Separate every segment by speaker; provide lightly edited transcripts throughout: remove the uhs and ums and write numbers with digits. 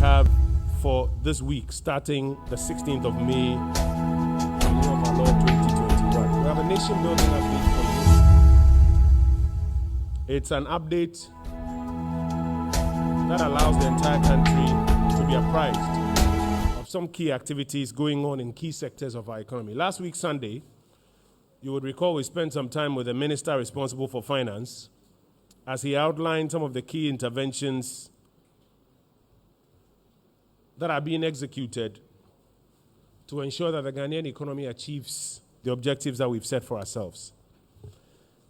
Speaker 1: have for this week, starting the 16th of May, of our Lord 2021. We have a nation building update for you. It's an update that allows the entire country to be apprised of some key activities going on in key sectors of our economy. Last week, Sunday, you would recall we spent some time with the minister responsible for finance as he outlined some of the key interventions that are being executed to ensure that the Ghanaian economy achieves the objectives that we've set for ourselves.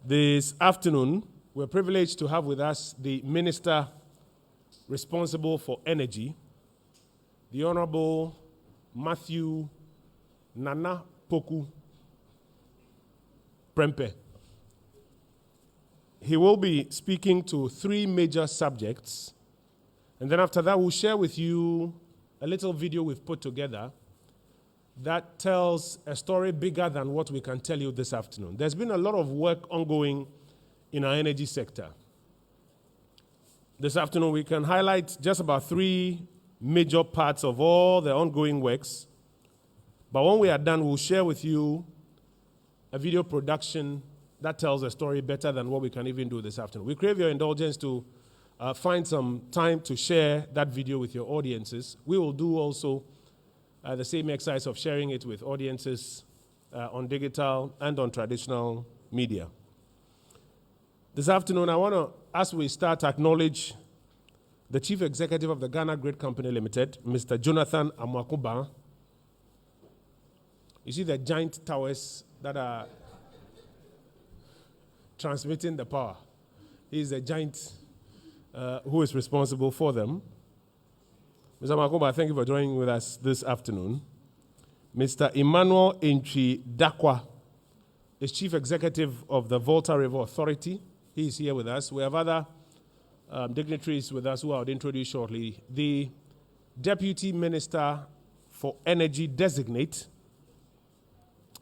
Speaker 1: This afternoon, we're privileged to have with us the Minister responsible for energy, the Honorable Matthew Nana Poku Prempeh. He will be speaking to three major subjects, and then after that, we'll share with you a little video we've put together that tells a story bigger than what we can tell you this afternoon. There's been a lot of work ongoing in our energy sector. This afternoon, we can highlight just about three major parts of all the ongoing works. But when we are done, we'll share with you a video production that tells a story better than what we can even do this afternoon. We crave your indulgence to find some time to share that video with your audiences. We will do also the same exercise of sharing it with audiences on digital and on traditional media. This afternoon, I want to, as we start, acknowledge the Chief Executive of the Ghana Grid Company Limited, Mr. Jonathan Amwakuba. You see the giant towers that are transmitting the power. He is a giant who is responsible for them. Mr. Amwakuba, thank you for joining with us this afternoon. Mr. Emmanuel Entry Dakwa is Chief Executive of the Volta River Authority. He is here with us. We have other dignitaries with us who I will introduce shortly. The Deputy Minister for Energy Designate,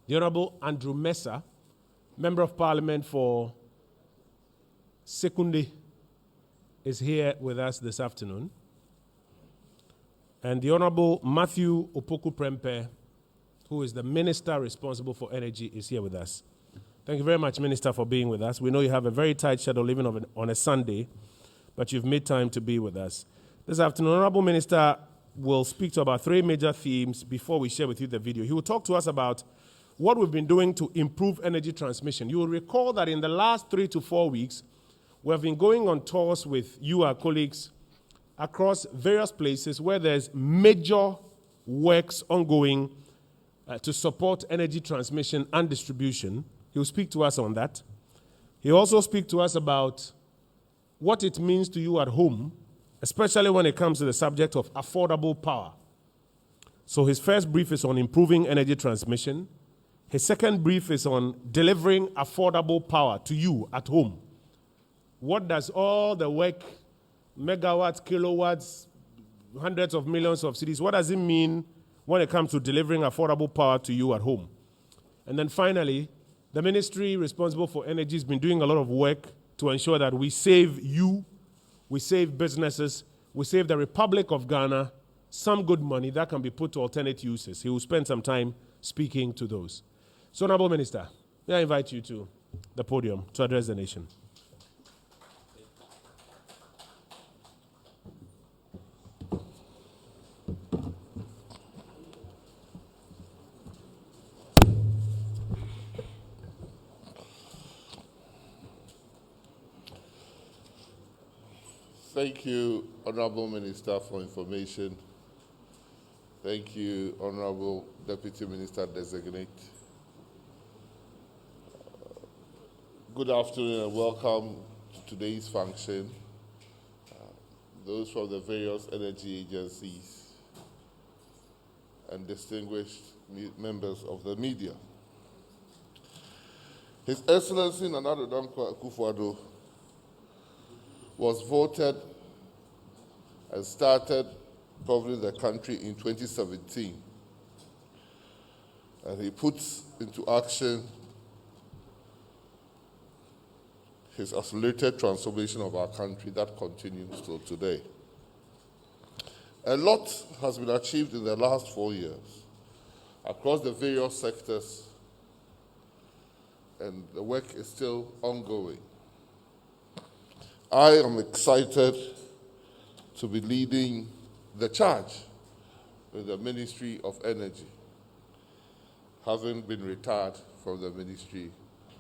Speaker 1: the Honorable Andrew Mesa, Member of Parliament for Sekunde, is here with us this afternoon. And the Honorable Matthew Opoku Prempeh, who is the Minister responsible for energy, is here with us. Thank you very much, Minister, for being with us. We know you have a very tight schedule even on a Sunday, but you've made time to be with us. This afternoon, Honorable Minister will speak to about three major themes before we share with you the video. He will talk to us about what we've been doing to improve energy transmission. You will recall that in the last 3 to 4 weeks, we have been going on tours with you, our colleagues, across various places where there's major works ongoing to support energy transmission and distribution. He'll speak to us on that. He'll also speak to us about what it means to you at home, especially when it comes to the subject of affordable power. So his first brief is on improving energy transmission. His second brief is on delivering affordable power to you at home. What does all the work, megawatts, kilowatts, hundreds of millions of cities, what does it mean when it comes to delivering affordable power to you at home? And then finally, the ministry responsible for energy has been doing a lot of work to ensure that we save you, we save businesses, we save the Republic of Ghana some good money that can be put to alternate uses. He will spend some time speaking to those. So, Honorable Minister, may I invite you to the podium to address the nation.
Speaker 2: Thank you, Honorable Minister, for information. Thank you, Honorable Deputy Minister Designate. Good afternoon and welcome to today's function. Those from the various energy agencies and distinguished members of the media. His Excellency Nana Addo Dankwa Akufo-Addo was voted and started governing the country in 2017. And he puts into action his accelerated transformation of our country that continues till today. A lot has been achieved in the last 4 years across the various sectors, and the work is still ongoing. I am excited to be leading the charge in the Ministry of Energy, having been retired from the Ministry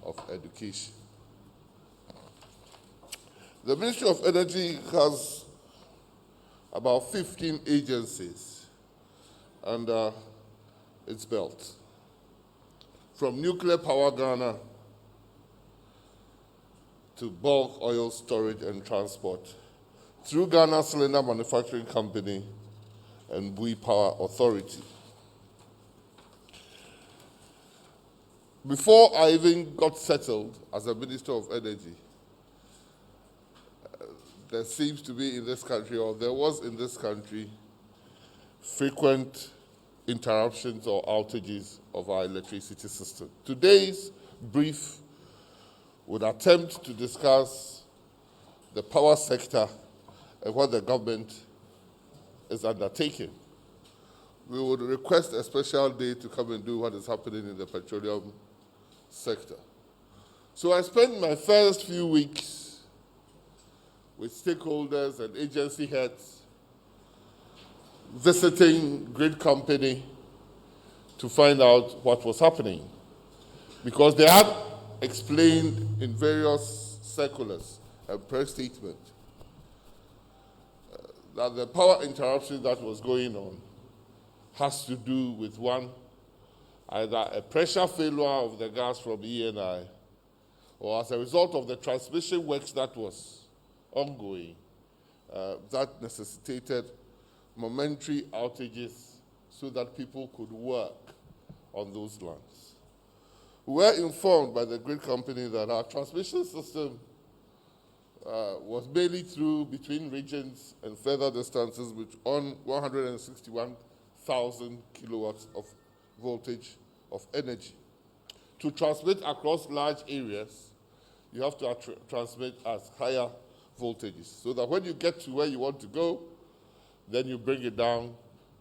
Speaker 2: of Education. The Ministry of Energy has about 15 agencies under its belt, from Nuclear Power Ghana to bulk oil storage and transport, through Ghana Cylinder Manufacturing Company and Bui Power Authority. Before I even got settled as a Minister of Energy, there seems to be in this country, or there was in this country, frequent interruptions or outages of our electricity system. Today's brief would attempt to discuss the power sector and what the government is undertaking. We would request a special day to come and do what is happening in the petroleum sector. So I spent my first few weeks with stakeholders and agency heads visiting grid company to find out what was happening, because they had explained in various circulars and press statements that the power interruption that was going on has to do with one, either a pressure failure of the gas from ENI, or as a result of the transmission works that was ongoing, that necessitated momentary outages so that people could work on those lines. We were informed by the grid company that our transmission system was mainly through between regions and further distances on 161,000 kilowatts of voltage of energy. To transmit across large areas, you have to transmit at higher voltages, so that when you get to where you want to go, then you bring it down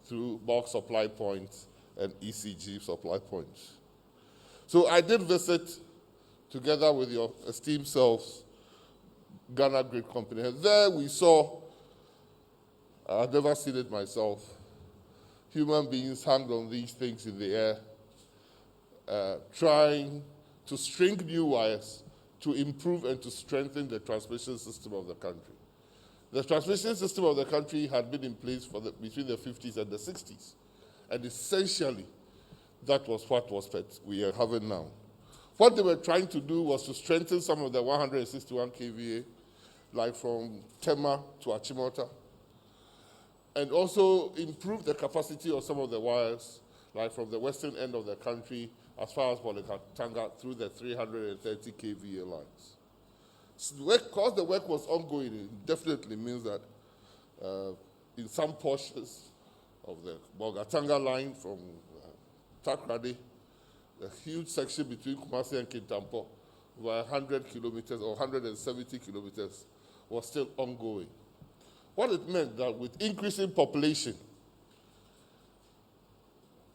Speaker 2: through bulk supply points and ECG supply points. So I did visit, together with your esteemed selves, Ghana Grid Company. And there we saw, I've never seen it myself, human beings hanged on these things in the air, trying to string new wires to improve and to strengthen the transmission system of the country. The transmission system of the country had been in place between the 50s and the 60s. And essentially, that was what we are having now. What they were trying to do was to strengthen some of the 161 kVA, like from Tema to Achimota, and also improve the capacity of some of the wires, like from the western end of the country as far as Bolekatanga through the 330 kVA lines. Because the work was ongoing, it definitely means that in some portions of the Bolekatanga line from Takrady, the huge section between Kumasi and Kintampo, over 100 kilometers or 170 kilometers, was still ongoing. What it meant that with increasing population,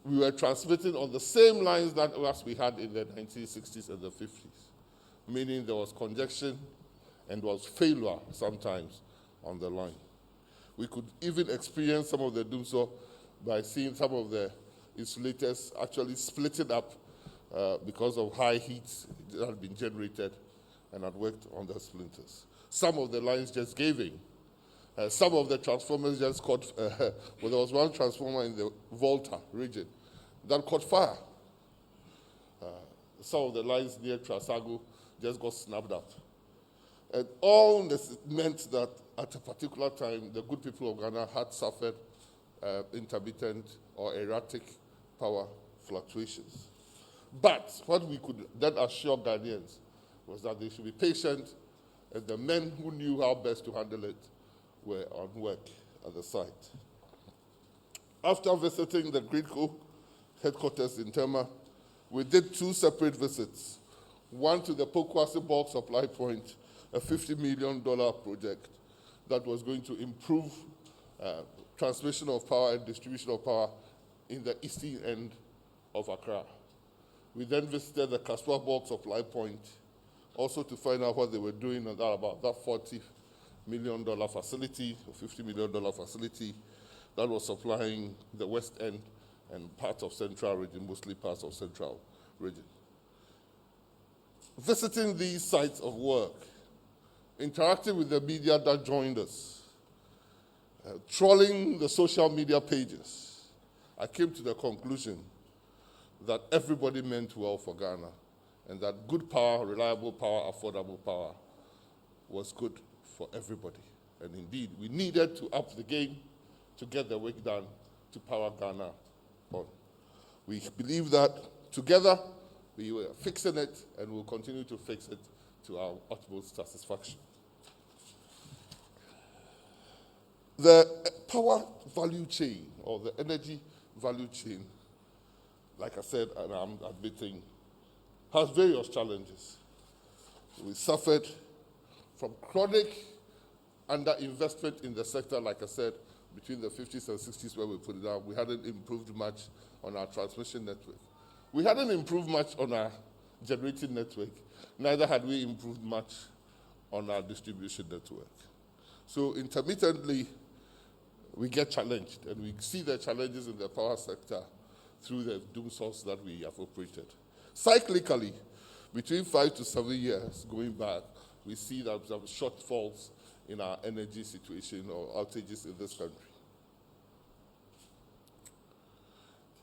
Speaker 2: we were transmitting on the same lines that we had in the 1960s and the 50s, meaning there was congestion and was failure sometimes on the line. We could even experience some of the doomsday by seeing some of the insulators actually splitting up because of high heat that had been generated and had worked on the splinters. Some of the lines just gave in. Some of the transformers just caught, well, there was one transformer in the Volta region that caught fire. Some of the lines near Trasago just got snapped up. And all this meant that at a particular time, the good people of Ghana had suffered intermittent or erratic power fluctuations. But what we could then assure Ghanaians was that they should be patient, and the men who knew how best to handle it were on work at the site. After visiting the GridCo headquarters in Tema, we did two separate visits. One to the Pokwasi bulk supply point, a $50 million project that was going to improve transmission of power and distribution of power in the eastern end of Accra. We then visited the Kaswa Bulk Supply Point, also to find out what they were doing on that, about that $40 million facility, or $50 million facility that was supplying the West End and parts of Central Region, mostly parts of Central Region. Visiting these sites of work, interacting with the media that joined us, trawling the social media pages, I came to the conclusion that everybody meant well for Ghana, and that good power, reliable power, affordable power was good for everybody. And indeed, we needed to up the game to get the work done to power Ghana on. We believe that together we were fixing it, and we'll continue to fix it to our utmost satisfaction. The power value chain, or the energy value chain, like I said, and I'm admitting, has various challenges. We suffered from chronic underinvestment in the sector, like I said, between the 50s and 60s where we put it down. We hadn't improved much on our transmission network. We hadn't improved much on our generating network. Neither had we improved much on our distribution network. So intermittently, we get challenged, and we see the challenges in the power sector through the doom source that we have operated. Cyclically, between 5 to 7 years going back, we see that some shortfalls in our energy situation or outages in this country.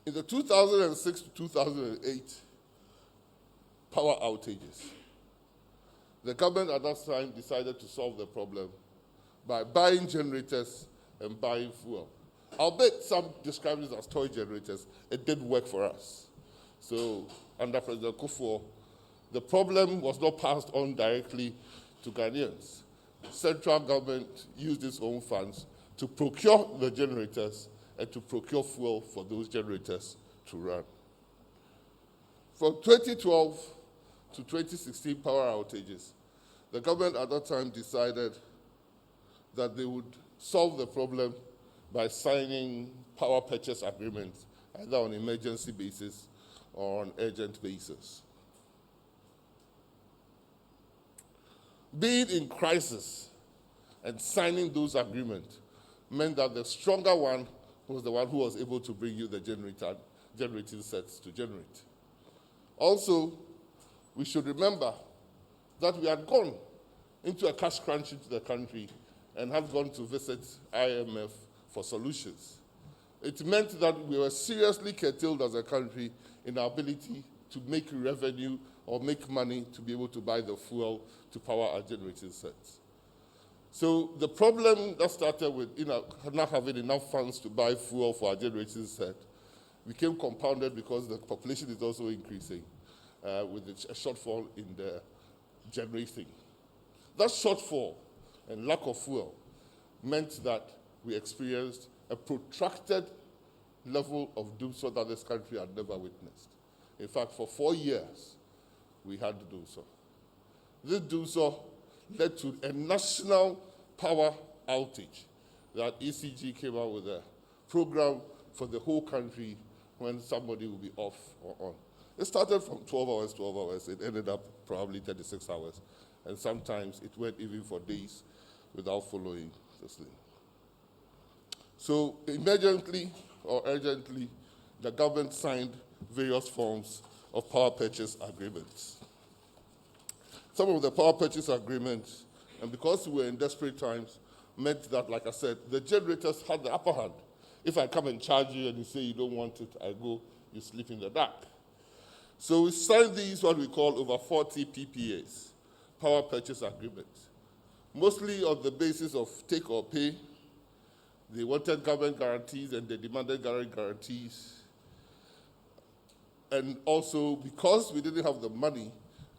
Speaker 2: In the 2006 to 2008 power outages, the government at that time decided to solve the problem by buying generators and buying fuel. Albeit some describe it as toy generators, it did work for us. So under President Kufuor, the problem was not passed on directly to Ghanaians. The central government used its own funds to procure the generators and to procure fuel for those generators to run. From 2012 to 2016 power outages, the government at that time decided that they would solve the problem by signing power purchase agreements, either on emergency basis or on urgent basis. Being in crisis and signing those agreements meant that the stronger one was the one who was able to bring you the generating sets to generate. Also, we should remember that we had gone into a cash crunch into the country and have gone to visit IMF for solutions. It meant that we were seriously curtailed as a country in our ability to make revenue or make money to be able to buy the fuel to power our generating sets. So the problem that started with not having enough funds to buy fuel for our generating set became compounded because the population is also increasing with a shortfall in the generating. That shortfall and lack of fuel meant that we experienced a protracted level of doomsday that this country had never witnessed. In fact, for 4 years, we had doomsday. This doomsday led to a national power outage that ECG came out with a program for the whole country when somebody will be off or on. It started from 12 hours. It ended up probably 36 hours. And sometimes it went even for days without following this thing. So emergently or urgently, the government signed various forms of power purchase agreements. Some of the power purchase agreements, and because we were in desperate times, meant that, like I said, the generators had the upper hand. If I come and charge you and you say you don't want it, I go, you sleep in the dark. So we signed these, what we call over 40 PPAs, power purchase agreements, mostly on the basis of take or pay. They wanted government guarantees and they demanded government guarantees. And also, because we didn't have the money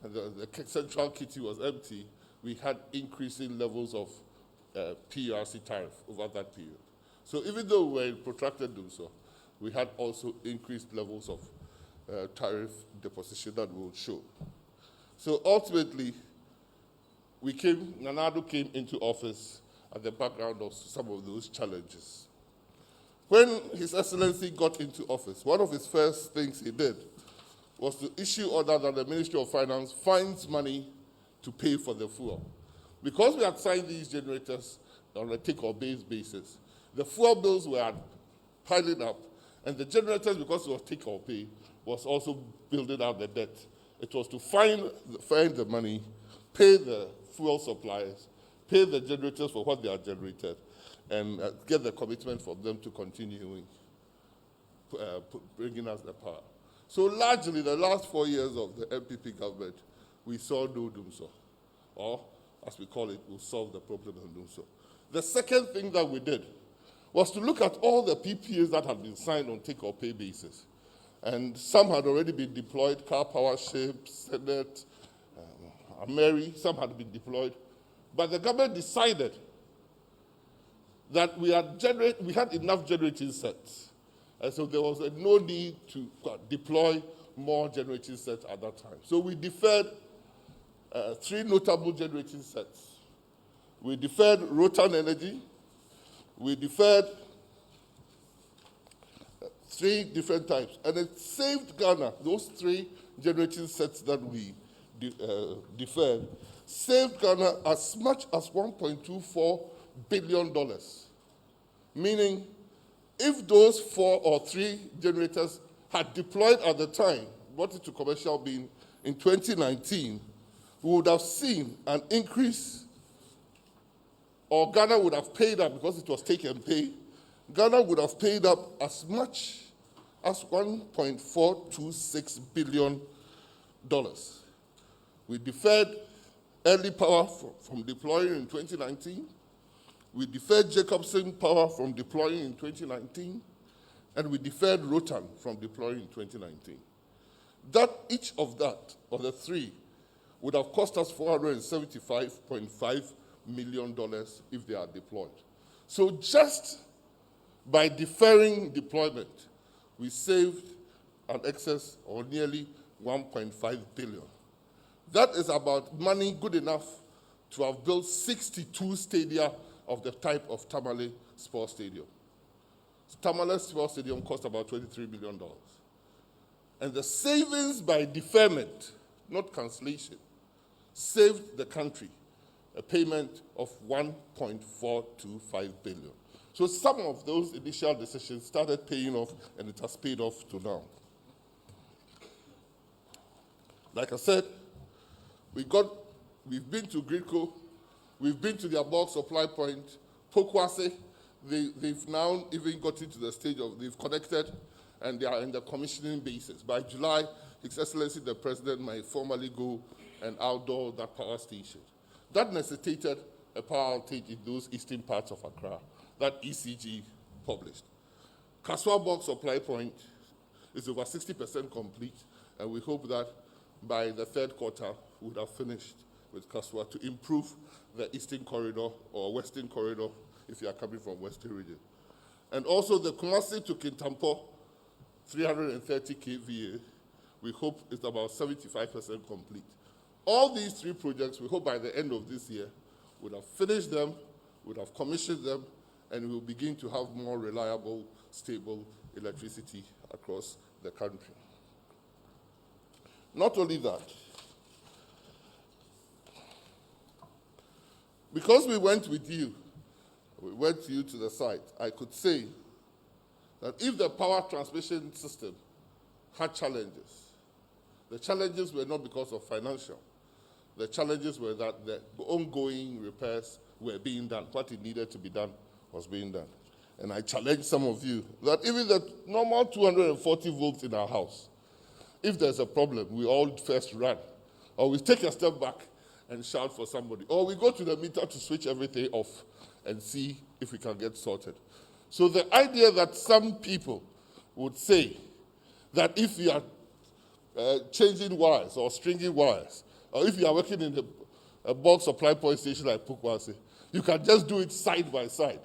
Speaker 2: and the central kitty was empty, we had increasing levels of PRC tariff over that period. So even though we were in protracted doomsday, we had also increased levels of tariff deposition that we would show. So ultimately, Nanado came into office at the background of some of those challenges. When His Excellency got into office, one of his first things he did was to issue order that the Ministry of Finance finds money to pay for the fuel. Because we had signed these generators on a take-or-pay basis, the fuel bills were piling up, and the generators, because it was take-or-pay, was also building out the debt. It was to find the money, pay the fuel suppliers, pay the generators for what they are generated, and get the commitment for them to continue bringing us the power. So largely, the last 4 years of the MPP government, we saw no doom so, or as we call it, we'll solve the problem and do so. The second thing that we did was to look at all the PPAs that had been signed on take-or-pay basis. And some had already been deployed, Car Power Ship, Senate, Ameri, some had been deployed. But the government decided that we had enough generating sets. And so there was no need to deploy more generating sets at that time. So we deferred 3 notable generating sets. We deferred Rotan Energy. We deferred 3 different types. And it saved Ghana, those 3 generating sets that we deferred, saved Ghana as much as $1.24 billion. Meaning, if those 4 or 3 generators had deployed at the time, brought it to commercial being in 2019, we would have seen an increase, or Ghana would have paid up because it was take and pay. Ghana would have paid up as much as $1.426 billion. We deferred early power from deploying in 2019. We deferred Jacobson power from deploying in 2019. And we deferred Rotan from deploying in 2019. Each of the 3, would have cost us $475.5 million if they are deployed. So just by deferring deployment, we saved an excess of nearly $1.5 billion. That is about money good enough to have built 62 stadia of the type of Tamale Sports Stadium. Tamale Sports Stadium cost about $23 million. And the savings by deferment, not cancellation, saved the country a payment of $1.425 billion. So some of those initial decisions started paying off, and it has paid off to now. Like I said, we've been to Gridco, we've been to their bulk supply point, Pokwase. They've now even got into the stage of they've connected, and they are in the commissioning basis. By July, His Excellency the President might formally go and outdoor that power station. That necessitated a power outage in those eastern parts of Accra that ECG published. Kaswa bulk supply point is over 60% complete, and we hope that by the 3rd quarter, we would have finished with Kaswa to improve the eastern corridor or western corridor if you are coming from western region. And also the Kumasi to Kintampo, 330 kVA, we hope is about 75% complete. All these 3 projects, we hope by the end of this year, would have finished them, would have commissioned them, and we will begin to have more reliable, stable electricity across the country. Not only that, because we went with you to the site, I could say that if the power transmission system had challenges, the challenges were not because of financial. The challenges were that the ongoing repairs were being done. What it needed to be done was being done. And I challenge some of you that even the normal 240 volts in our house, if there's a problem, we all first run. Or we take a step back and shout for somebody. Or we go to the meter to switch everything off and see if we can get sorted. So the idea that some people would say that if you are changing wires or stringing wires, or if you are working in a bulk supply point station like Pukwase, you can just do it side by side.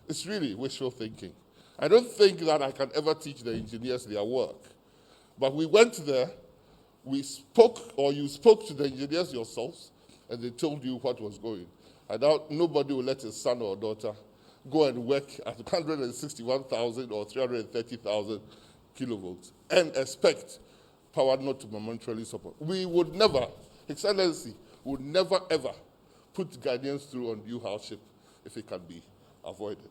Speaker 2: It's really wishful thinking. I don't think that I can ever teach the engineers their work. But we went there, we spoke, or you spoke to the engineers yourselves, and they told you what was going. I doubt nobody will let his son or daughter go and work at 161,000 or 330,000 kilovolts and expect power not to momentarily support. We would never, Excellency, would never ever put Ghanaians through undue hardship if it can be avoided.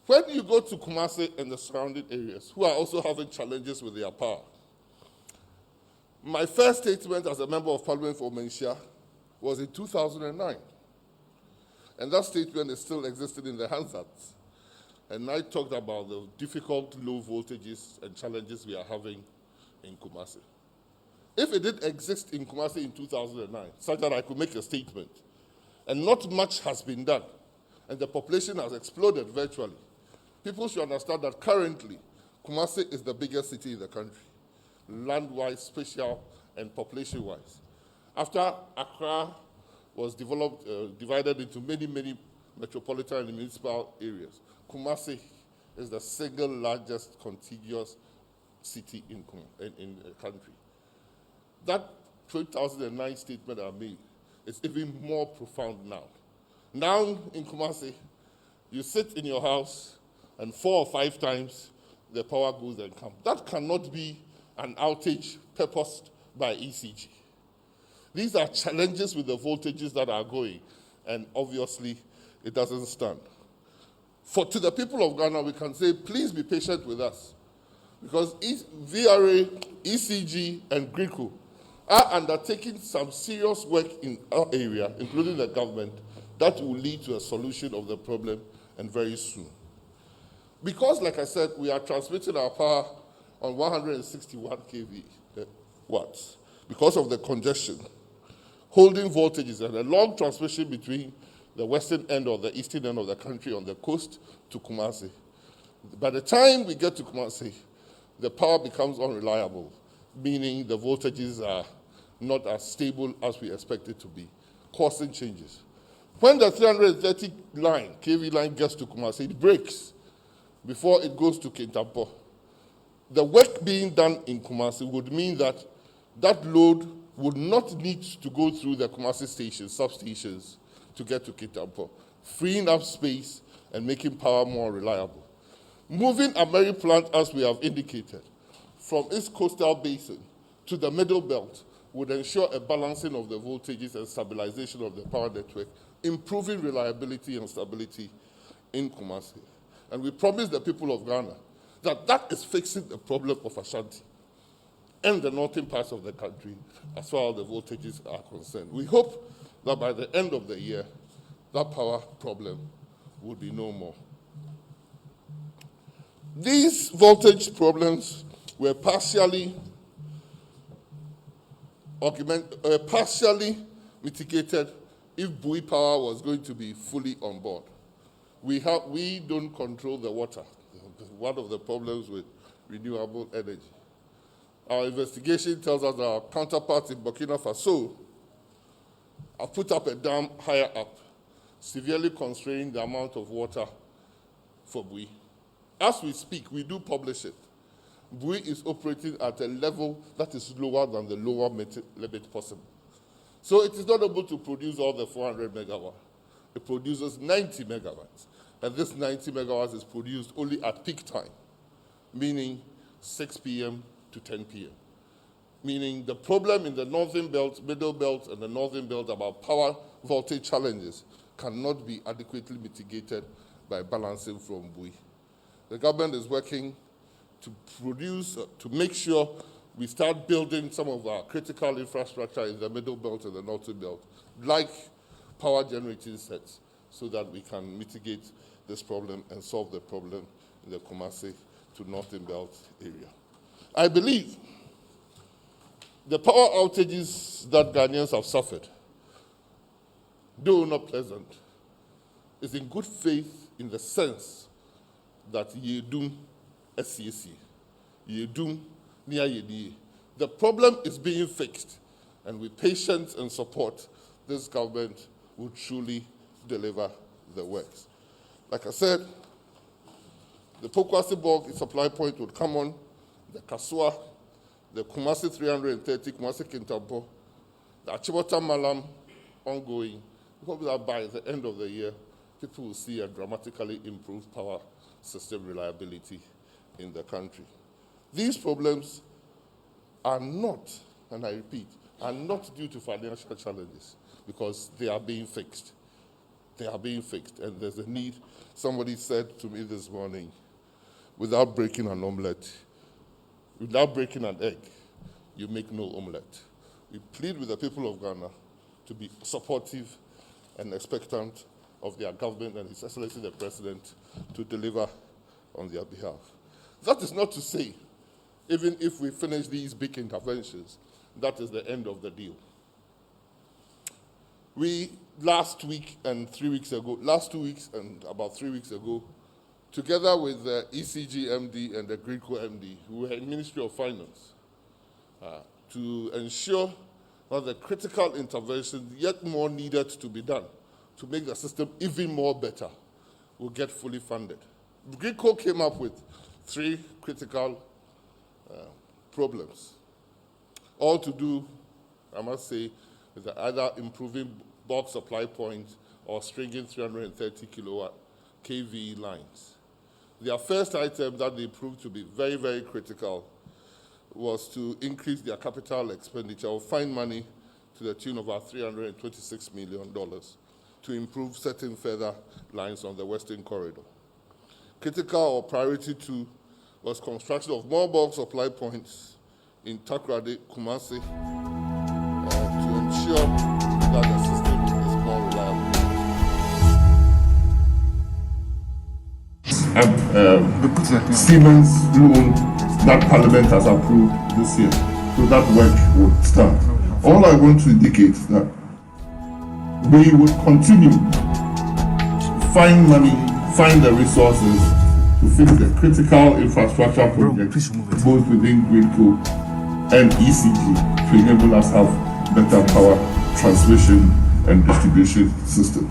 Speaker 2: When you go to Kumasi and the surrounding areas, who are also having challenges with their power, my first statement as a member of Parliament for Menchia was in 2009. And that statement is still existing in the Hansards. And I talked about the difficult low voltages and challenges we are having in Kumasi. If it did exist in Kumasi in 2009, such that I could make a statement, and not much has been done, and the population has exploded virtually, people should understand that currently, Kumasi is the biggest city in the country, land-wise, spatial, and population-wise. After Accra was divided into many, many metropolitan and municipal areas, Kumasi is the single largest contiguous city in the country. That 2009 statement I made is even more profound now. Now in Kumasi, you sit in your house and 4 or 5 times the power goes and comes. That cannot be an outage purposed by ECG. These are challenges with the voltages that are going, and obviously it doesn't stand. To the people of Ghana, we can say, please be patient with us, because VRA, ECG, and GRICO are undertaking some serious work in our area, including the government, that will lead to a solution of the problem, and very soon. Because, like I said, we are transmitting our power on 161 kV watts, because of the congestion, holding voltages and a long transmission between the western end or the eastern end of the country on the coast to Kumasi. By the time we get to Kumasi, the power becomes unreliable, meaning the voltages are not as stable as we expect it to be, causing changes. When the 330 kV line gets to Kumasi, it breaks before it goes to Kintampo. The work being done in Kumasi would mean that that load would not need to go through the Kumasi stations, substations, to get to Kintampo, freeing up space and making power more reliable. Moving a Mary plant, as we have indicated, from its coastal basin to the middle belt would ensure a balancing of the voltages and stabilization of the power network, improving reliability and stability in Kumasi. And we promise the people of Ghana that that is fixing the problem of Ashanti and the northern parts of the country as far as the voltages are concerned. We hope that by the end of the year, that power problem will be no more. These voltage problems were partially mitigated if Bui Power was going to be fully on board. We don't control the water, one of the problems with renewable energy. Our investigation tells us that our counterparts in Burkina Faso have put up a dam higher up, severely constraining the amount of water for Bui. As we speak, we do publish it. Bui is operating at a level that is lower than the lower limit possible. So it is not able to produce all the 400 megawatts. It produces 90 megawatts. And this 90 megawatts is produced only at peak time, meaning 6 p.m. to 10 p.m. Meaning the problem in the northern belt, middle belt, and the northern belt about power voltage challenges cannot be adequately mitigated by balancing from Bui. The government is working to make sure we start building some of our critical infrastructure in the middle belt and the northern belt, like power generating sets, so that we can mitigate this problem and solve the problem in the Kumasi to northern belt area. I believe the power outages that Ghanaians have suffered, though not pleasant, is in good faith in the sense that Yedum SCAC, Yedum Nia Yedi. The problem is being fixed, and with patience and support, this government will truly deliver the works. Like I said, the Pokwasi bulk supply point would come on, the Kasua, the Kumasi 330, Kumasi Kintampo, the Achibota Malam ongoing. We hope that by the end of the year, people will see a dramatically improved power system reliability in the country. These problems are not, and I repeat, are not due to financial challenges, because they are being fixed. They are being fixed, and there's a need. Somebody said to me this morning, without breaking an omelette, without breaking an egg, you make no omelette. We plead with the people of Ghana to be supportive and expectant of their government and His Excellency the President to deliver on their behalf. That is not to say, even if we finish these big interventions, that is the end of the deal. We, last week and 3 weeks ago, last 2 weeks and about 3 weeks ago, together with the ECG MD and the Greenco MD, who were in Ministry of Finance, to ensure that the critical interventions yet more needed to be done to make the system even more better will get fully funded. Greenco came up with 3 critical problems, all to do, I must say, with either improving bulk supply points or stringing 330 kilowatt kV lines. Their first item that they proved to be very, very critical was to increase their capital expenditure or find money to the tune of about $326 million to improve certain further lines on the Western Corridor. Critical or priority 2 was construction of more bulk supply points in Takoradi, Kumasi, to ensure that the system is more reliable. Siemens loan that Parliament has approved this year, so that work would start. All I want to indicate is that we would continue to find money, find the resources to fix the critical infrastructure projects, both within Greenco and ECG, to enable us to have better power transmission and distribution system.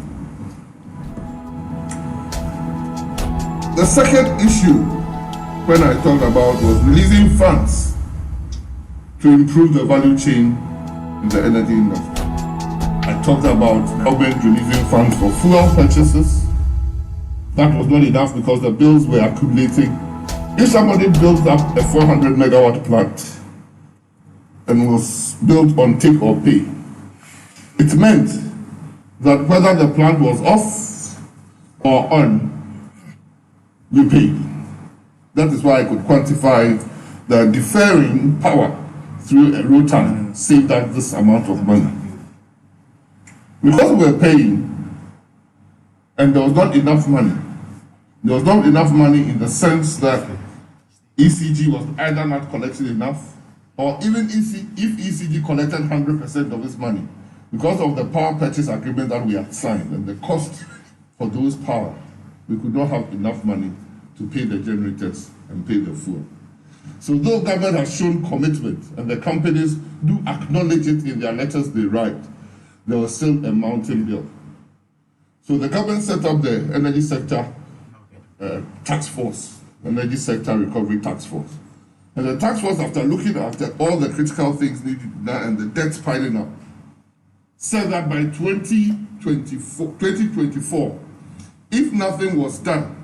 Speaker 2: The second issue when I talked about was releasing funds to improve the value chain in the energy industry. I talked about government releasing funds for fuel purchases. That was not enough because the bills were accumulating. If somebody built up a 400 megawatt plant and was built on take or pay, it meant that whether the plant was off or on, we paid. That is why I could quantify the deferring power through a rota saved us this amount of money. Because we were paying and there was not enough money, there was not enough money in the sense that ECG was either not collecting enough, or even if ECG collected 100% of its money, because of the power purchase agreement that we had signed and the cost for those power, we could not have enough money to pay the generators and pay the fuel. So though government has shown commitment and the companies do acknowledge it in their letters they write, there was still a mountain bill. So the government set up the energy sector task force, energy sector recovery task force. And the task force, after looking at all the critical things needed done and the debts piling up, said that by 2024, if nothing was done,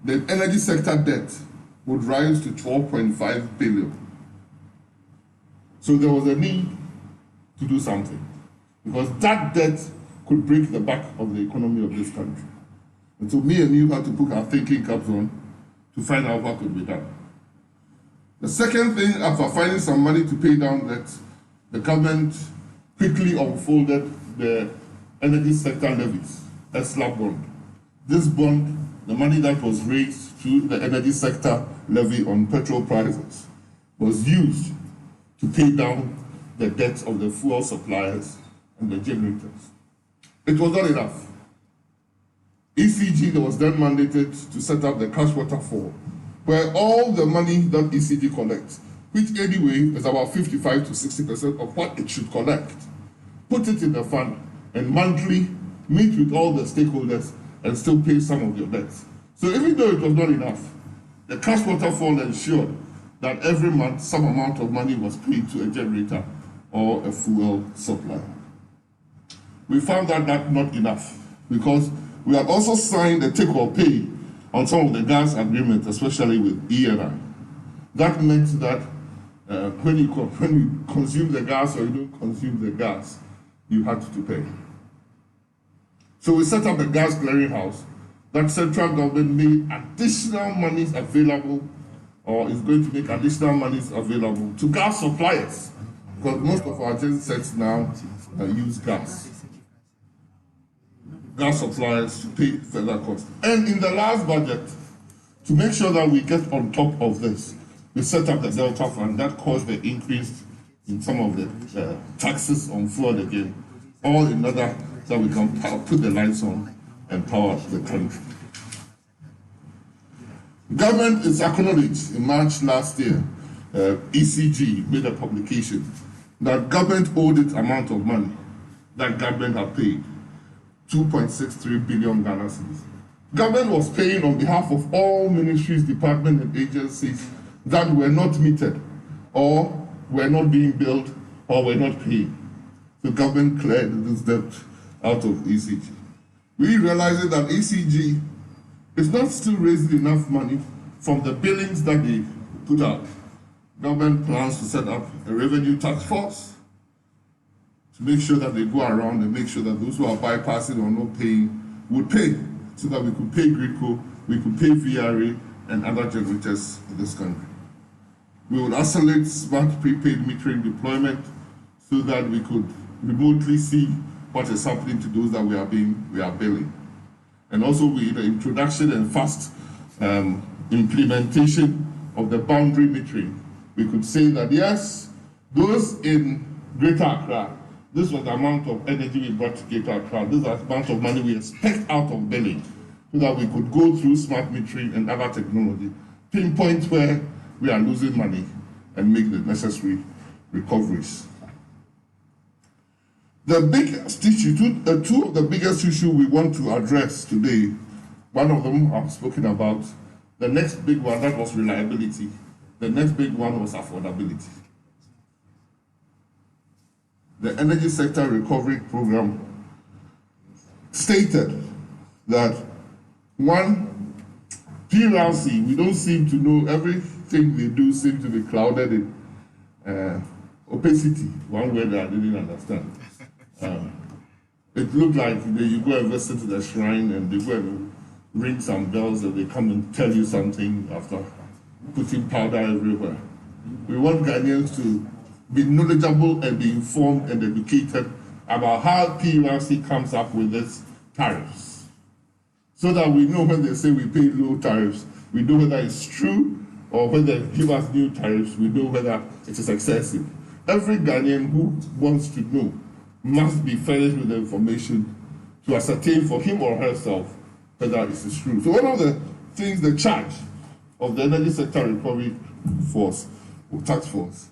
Speaker 2: the energy sector debt would rise to 12.5 billion. So there was a need to do something, because that debt could break the back of the economy of this country. And so me and you had to put our thinking caps on to find out what could be done. The second thing, after finding some money to pay down debt, the government quickly unfolded the energy sector levies, a slab bond. This bond, the money that was raised through the energy sector levy on petrol prices, was used to pay down the debts of the fuel suppliers and the generators. It was not enough. ECG was then mandated to set up the cash waterfall, where all the money that ECG collects, which anyway is about 55 to 60% of what it should collect, put it in the fund and monthly meet with all the stakeholders and still pay some of your debts. So even though it was not enough, the cash waterfall ensured that every month some amount of money was paid to a generator or a fuel supplier. We found that not enough, because We have also signed a take or pay on some of the gas agreements, especially with ENI. That meant that when you consume the gas or you don't consume the gas, you had to pay. So we set up a gas clearinghouse that central government made additional monies available, or is going to make additional monies available to gas suppliers, because most of our gen sets now use gas. Gas suppliers to pay further costs. And in the last budget, to make sure that we get on top of this, we set up the Delta Fund that caused the increase in some of the taxes on fuel again, all in order that we can put the lights on and power the country. Government is acknowledged in March last year, ECG made a publication that government owed its amount of money that government had paid, 2.63 billion Ghana cedis. Government was paying on behalf of all ministries, departments, and agencies that were not metered, or were not being billed, or were not paid. The government cleared this debt out of ECG. We realized that ECG is not still raising enough money from the billings that they put out. Government plans to set up a revenue task force to make sure that they go around and make sure that those who are bypassing or not paying would pay, so that we could pay GRIDCO, we could pay VRA and other generators in this country. We would accelerate smart prepaid metering deployment so that we could remotely see what is happening to those that we are billing. And also with the introduction and fast implementation of the boundary metering, we could say that yes, those in Greater Accra, this was the amount of energy we brought to Greater Accra, this is the amount of money we expect out of billing, so that we could go through smart metering and other technology, pinpoint where we are losing money and make the necessary recoveries. The biggest issue, two of the biggest issues we want to address today, one of them I've spoken about, the next big one, that was reliability. The next big one was affordability. The Energy Sector Recovery Program stated that one, PRC, we don't seem to know, everything they do seems to be clouded in opacity, one word that I didn't understand. It looked like you go and visit the shrine and they go and ring some bells and they come and tell you something after putting powder everywhere. We want Ghanaians to be knowledgeable and be informed and educated about how PURC comes up with its tariffs, so that we know when they say we pay low tariffs, we know whether it's true, or when they give us new tariffs, we know whether it is excessive. Every Ghanaian who wants to know must be furnished with the information to ascertain for him or herself whether it is true. So one of the things, the charge of the Energy Sector Recovery Force, or Task Force,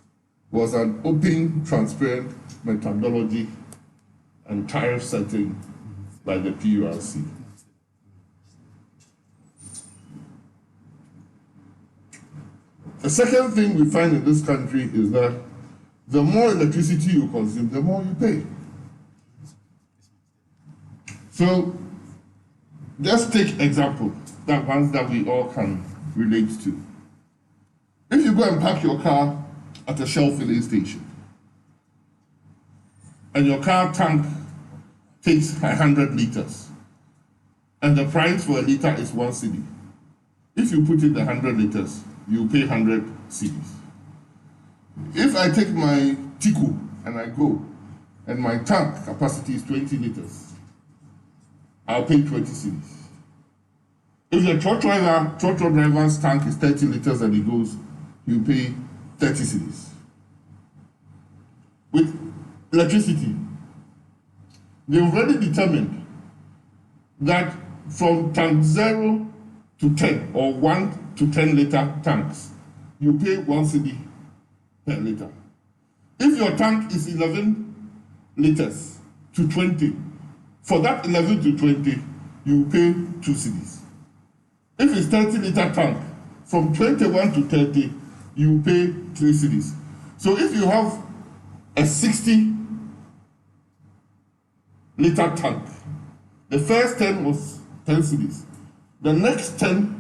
Speaker 2: was an open, transparent methodology and tariff setting by the PURC. The second thing we find in this country is that the more electricity you consume, the more you pay. So, just take example, that ones that we all can relate to. If you go and park your car at a Shell filling station, and your car tank takes 100 liters, and the price for a liter is 1 cedi. If you put in the 100 liters, you pay 100 cedis. If I take my Tico and I go, and my tank capacity is 20 liters, I'll pay 20 cedis. If the truck driver's tank is 30 liters and he goes, you pay 30 cedis. With electricity, they've already determined that from tank 0 to 10, or 1 to 10 liter tanks, you pay 1 cedi per liter. If your tank is 11 liters to 20, for that 11 to 20, you pay 2 cedis. If it's 30 liter tank, from 21 to 30, you pay 3 cedis. So if you have a 60 liter tank, the first 10 was 10 cities. The next 10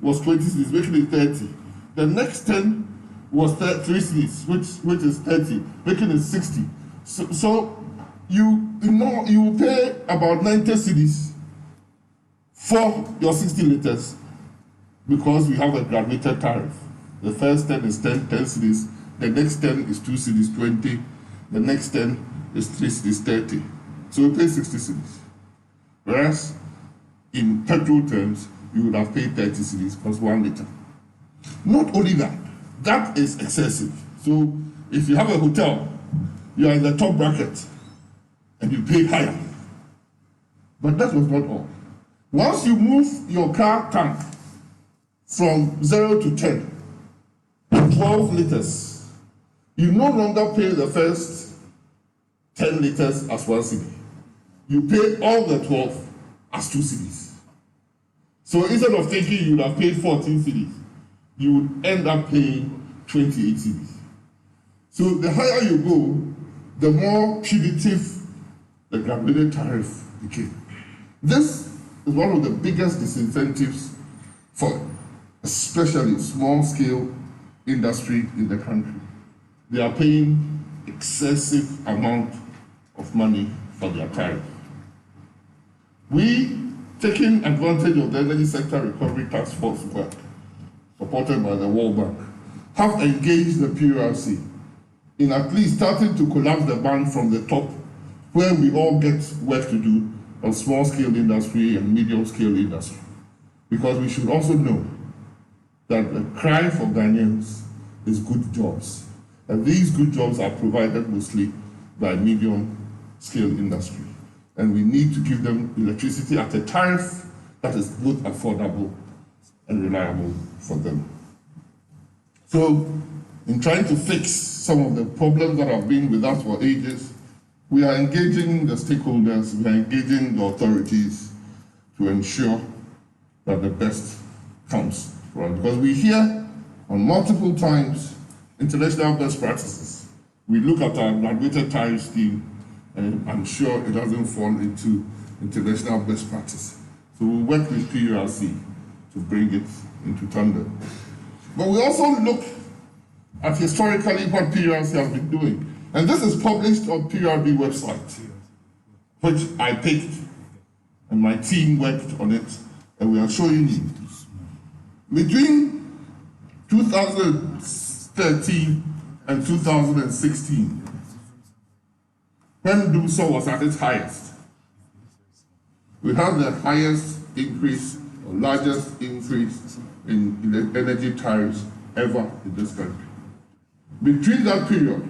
Speaker 2: was 20 cities, making it 30. The next 10 was 3 cities, which is 30, making it 60. So you will pay about 90 cities for your 60 liters because we have a graduated tariff. The first 10 is 10 cities, the next 10 is 2 cities, 20, the next 10 is 3 cities, 30. So we pay 60 cities. Whereas in petrol terms, you would have paid 30 cities plus 1 liter. Not only that, that is excessive. So if you have a hotel, you are in the top bracket and you pay higher. But that was not all. Once you move your car tank from 0 to 10, 12 liters, you no longer pay the first 10 liters as 1 cedi. You pay all the 12 as 2 cedis. So instead of thinking you would have paid 14 cedis, you would end up paying 28 cedis. So the higher you go, the more punitive the graduated tariff became. This is one of the biggest disincentives for especially small-scale industry in the country. They are paying excessive amount of money for their tariff. We, taking advantage of the Energy Sector Recovery Task Force work, supported by the World Bank, have engaged the PRC in at least starting to collapse the band from the top, where we all get work to do on small-scale industry and medium-scale industry. Because we should also know that the cry for Ghanaians is good jobs. And these good jobs are provided mostly by medium-scale industry. And we need to give them electricity at a tariff that is both affordable and reliable for them. So, in trying to fix some of the problems that have been with us for ages, we are engaging the stakeholders, we are engaging the authorities to ensure that the best comes from it. Because we hear on multiple times international best practices. We look at our graduated tariff scheme, and I'm sure it doesn't fall into international best practice. So we work with PURC to bring it into tandem. But we also look at historically what PURC has been doing. And this is published on PURB website, which I picked, and my team worked on it, and we are showing you. Between 2013 and 2016, when DUSO was at its highest, we had the highest increase, or largest increase in energy tariffs ever in this country. Between that period,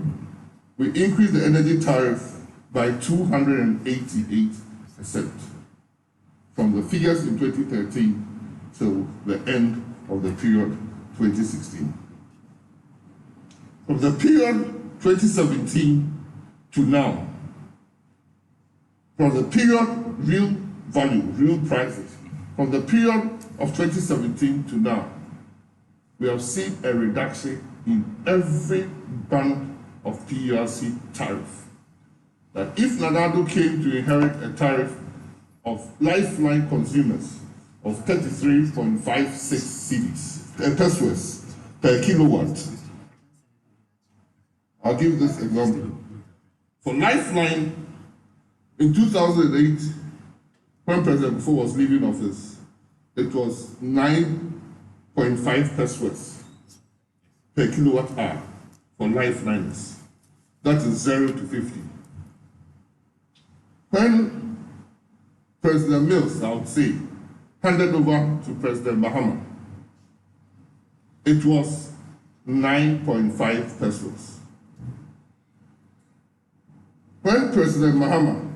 Speaker 2: we increased the energy tariff by 288%, from the figures in 2013 to the end of the period 2016. From the period 2017 to now, from the period real value, real prices, from the period of 2017 to now, we have seen a reduction in every band of PURC tariff. That if Nanado came to inherit a tariff of lifeline consumers of 33.56 cedis, pesos per kilowatt, I'll give this example. For lifeline, in 2008, when President Bufo was leaving office, it was 9.5 pesos per kilowatt hour for lifelines. That is 0 to 50. When President Mills, I would say, handed over to President Mahama, it was 9.5 pesos. When President Mahama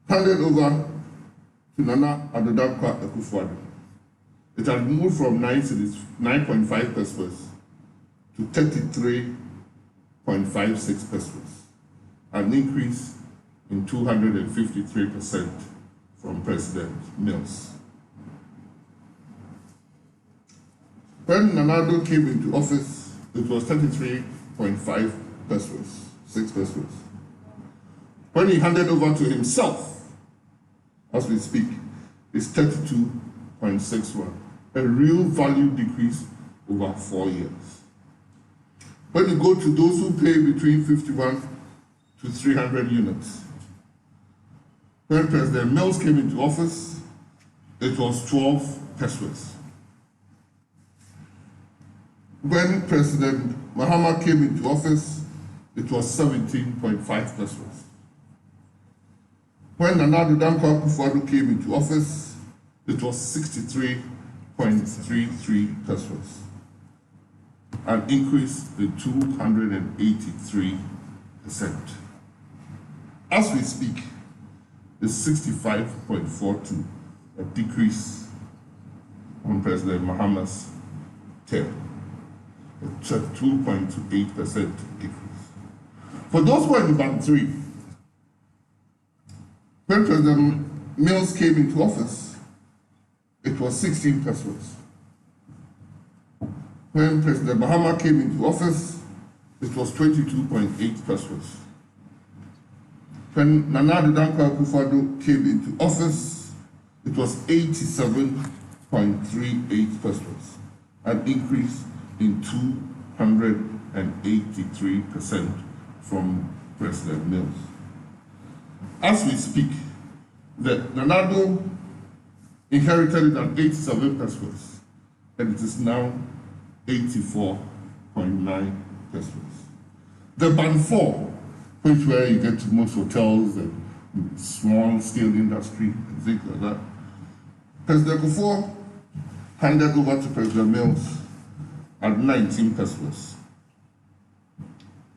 Speaker 2: handed over to Nana Addo Akufo-Addo, it had moved from 9.5 pesos to 33.56 pesos, an increase in 253% from President Mills. When Nana Addo came into office, it was 33.5 pesos, 6 pesos. When he handed over to himself, as we speak, is 32.61, a real value decrease over 4 years. When you go to those who pay between 51 to 300 units, when President Mills came into office, it was 12 pesos. When President Mahama came into office, it was 17.5 pesos. When Nana Addo Dankwa Akufo-Addo came into office, it was 63.33 pesos, an increase in 283%. As we speak, it's 65.42, a decrease on President Mahama's term, a 2.28% decrease. For those who are in Band 3, when President Mills came into office, it was 16 pesos. When President Mahama came into office, it was 22.8 pesos. When Nana Addo Dankwa Akufo-Addo came into office, it was 87.38 pesos, an increase in 283% from President Mills. As we speak, the Nana Addo inherited it at 87 pesos, and it is now 84.9 pesos. The Band 4, which where you get to most hotels and small scale industry and things like that, President Kufuor handed over to President Mills at 19 pesos.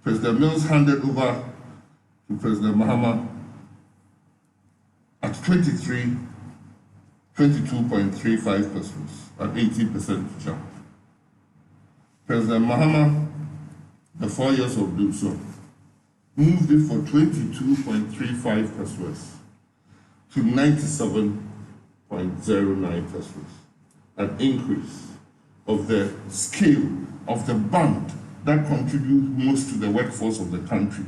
Speaker 2: President Mills handed over to President Mahama at 22.35 pesos, at 80% jump. President Mahama, the 4 years of doing so, moved it for 22.35 pesos to 97.09 pesos, an increase of the scale of the band that contributes most to the workforce of the country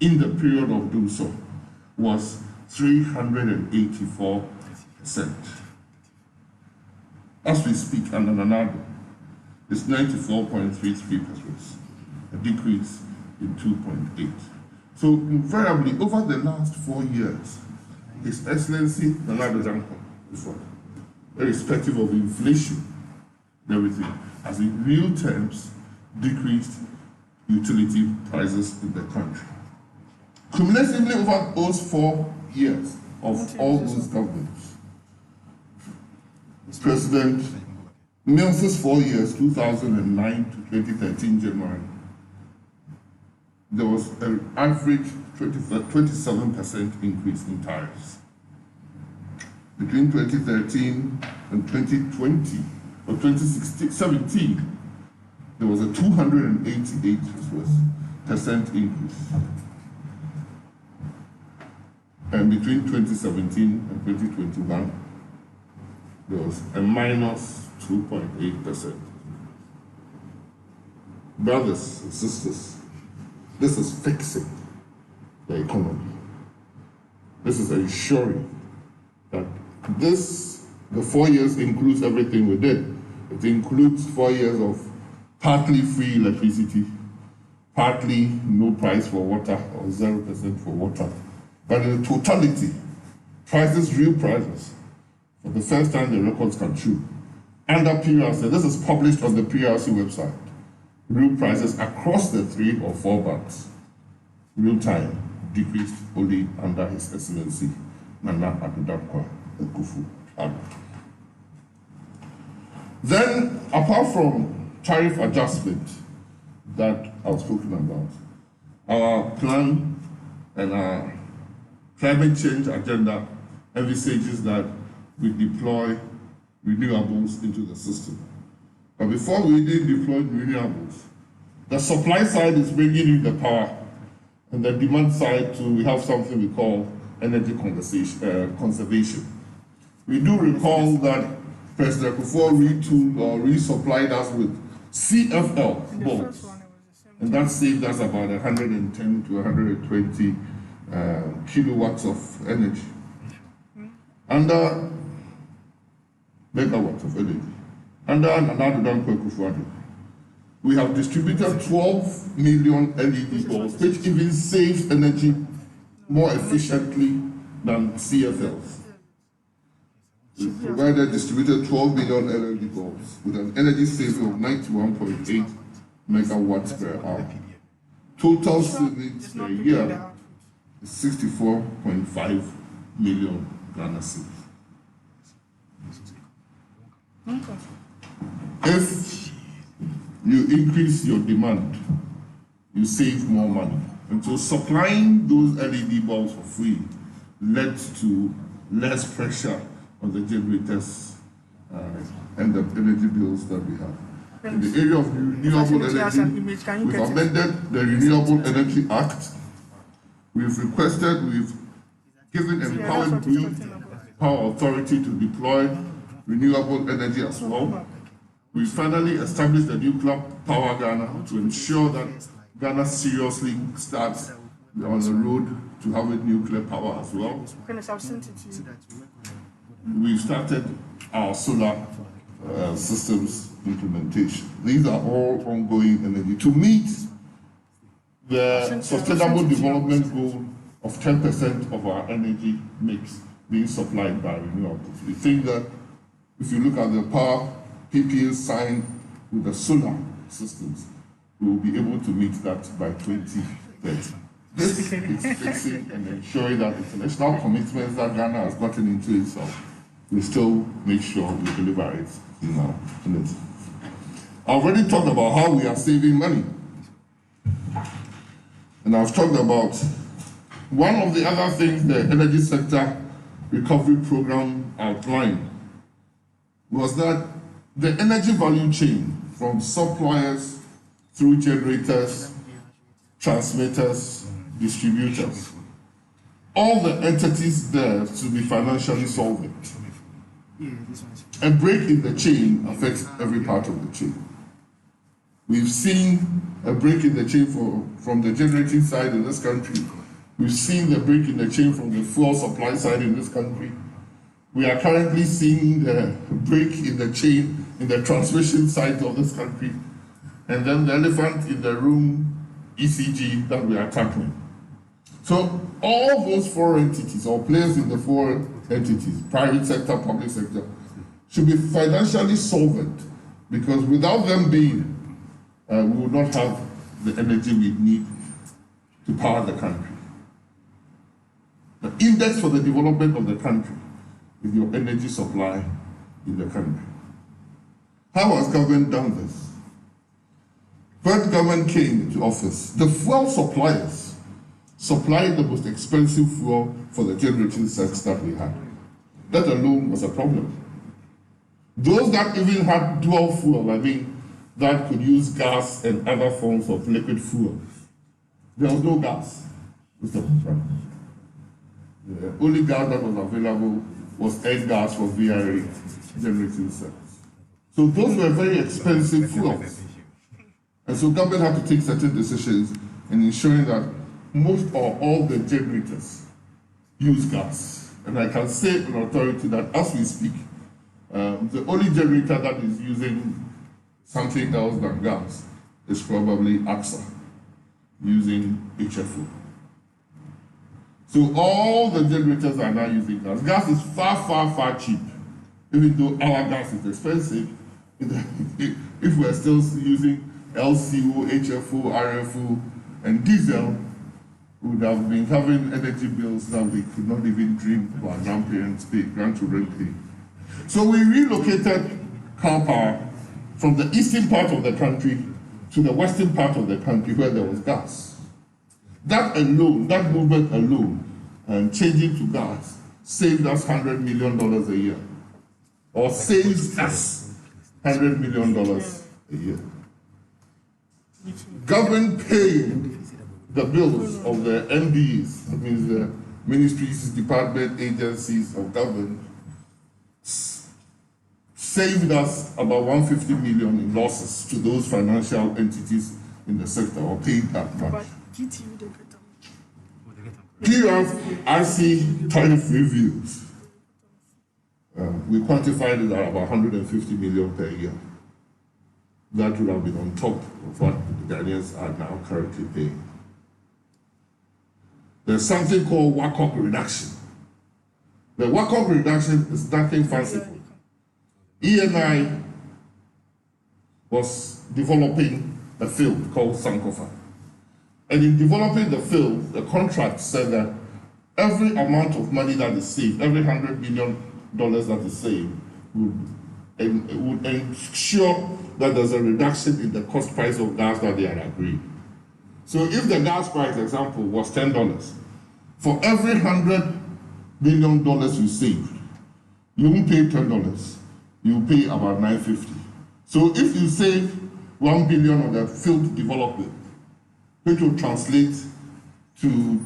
Speaker 2: in the period of doing so was 384%. As we speak, under Nana Addo, it's 94.33 pesos, a decrease in 2.8. So invariably, over the last 4 years, His Excellency Nana Addo Dankwa Akufo-Addo, irrespective of inflation and everything, has in real terms decreased utility prices in the country. Cumulatively over those 4 years of all those governments, President Mills' 4 years, 2009 to 2013 January, there was an average 27% increase in tariffs. Between 2013 and 2020, or 2017, there was a 288% increase. And between 2017 and 2021, there was a minus 2.8%. Brothers and sisters, this is fixing the economy. This is ensuring that the 4 years includes everything we did. It includes 4 years of partly free electricity, partly no price for water or 0% for water. But in totality, prices, real prices, for the first time the records come true. Under PRC, this is published on the PRC website. Real prices across the 3 or 4 banks, real time, decreased only under His Excellency Nana Addo Dankwa Akufo-Addo. Then, apart from tariff adjustment that I've spoken about, our plan and our climate change agenda envisages that we deploy renewables into the system. But before we did deploy renewables, the supply side is bringing in the power, and the demand side too, we have something we call energy conservation. We do recall that President Kufuor retooled or resupplied us with CFL bulbs, and that saved us about 110 to 120 kilowatts of energy. Under megawatts of energy. Under Nana Kwaku, we have distributed 12 million LED bulbs, which even saves energy more efficiently than CFLs. We distributed 12 million LED bulbs with an energy saving of 91.8 megawatts per hour. Total savings per year is 64.5 million Ghana cedis. If you increase your demand, you save more money. And so supplying those LED bulbs for free led to less pressure on the generators and the energy bills that we have. In the area of renewable energy, we've amended the Renewable Energy Act. We've given Empowered Grid Power Authority to deploy renewable energy as well. We finally established the Nuclear Power Ghana to ensure that Ghana seriously starts on the road to having nuclear power as well. We've started our solar systems implementation. These are all ongoing energy to meet the sustainable development goal of 10% of our energy mix being supplied by renewables. We think that if you look at the power PPAs signed with the solar systems, we will be able to meet that by 2030. This is fixing and ensuring that international commitments that Ghana has gotten into itself, we still make sure we deliver it in our energy. I already talked about how we are saving money. And I've talked about one of the other things the energy sector recovery program outlined was that the energy value chain from suppliers through generators, transmitters, distributors, all the entities there to be financially solvent. A break in the chain affects every part of the chain. We've seen a break in the chain from the generating side in this country. We've seen the break in the chain from the fuel supply side in this country. We are currently seeing the break in the chain in the transmission side of this country. And then the elephant in the room, ECG, that we are tackling. So all those four entities, or players in the four entities, private sector, public sector, should be financially solvent, because without them being, we will not have the energy we need to power the country. The index for the development of the country is your energy supply in the country. How has government done this? When government came into office, the fuel suppliers supplied the most expensive fuel for the generating sets that we had. That alone was a problem. Those that even had dual fuel, that could use gas and other forms of liquid fuel, there was no gas. The only gas that was available was air gas for VRA generating sets. So those were very expensive fuels. And so government had to take certain decisions in ensuring that most or all the generators use gas. And I can say on authority that as we speak, the only generator that is using something else than gas is probably AXA, using HFO. So all the generators are now using gas. Gas is far, far, far cheap. Even though our gas is expensive, if we're still using LCO, HFO, RFO, and diesel, we would have been having energy bills that we could not even dream of our grandparents pay, grandchildren pay. So we relocated car power from the eastern part of the country to the western part of the country where there was gas. That alone, that movement alone, and changing to gas, saved us $100 million a year, or saves us $100 million a year. Government paying the bills of the MDs, that means the ministries, department, agencies of government, saved us about $150 million in losses to those financial entities in the sector, or paid that much. PRC tariff reviews We quantified it at about 150 million per year. That would have been on top of what the Ghanaians are now currently paying. There's something called WACOG reduction. The WACOG reduction is nothing fanciful. ENI was developing a field called Sankofa. And in developing the field, the contract said that every amount of money that is saved, every $100 million that is saved, would ensure that there's a reduction in the cost price of gas that they had agreed. So if the gas price, example, was $10, for every $100 million you saved, you won't pay $10, you pay about $9.50. So if you save $1 billion on the field development, which will translate to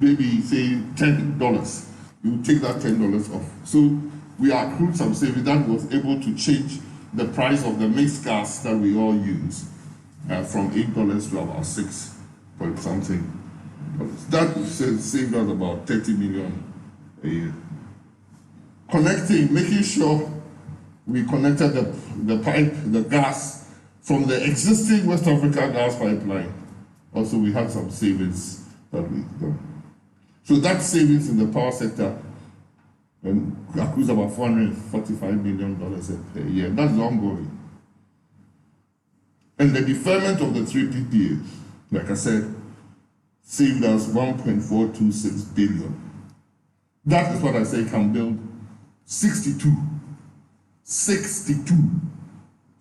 Speaker 2: maybe say $10, you take that $10 off. So we accrued some savings that was able to change the price of the mixed gas that we all use from $8 to about 6 point something. That saved us about 30 million a year. Connecting, making sure we connected the pipe, the gas from the existing West Africa gas pipeline. Also, we had some savings that we done. So that savings in the power sector accrues about $445 million a year. That's ongoing. And the deferment of the 3 PPAs, like I said, saved us $1.426 billion. That is what I say can build 62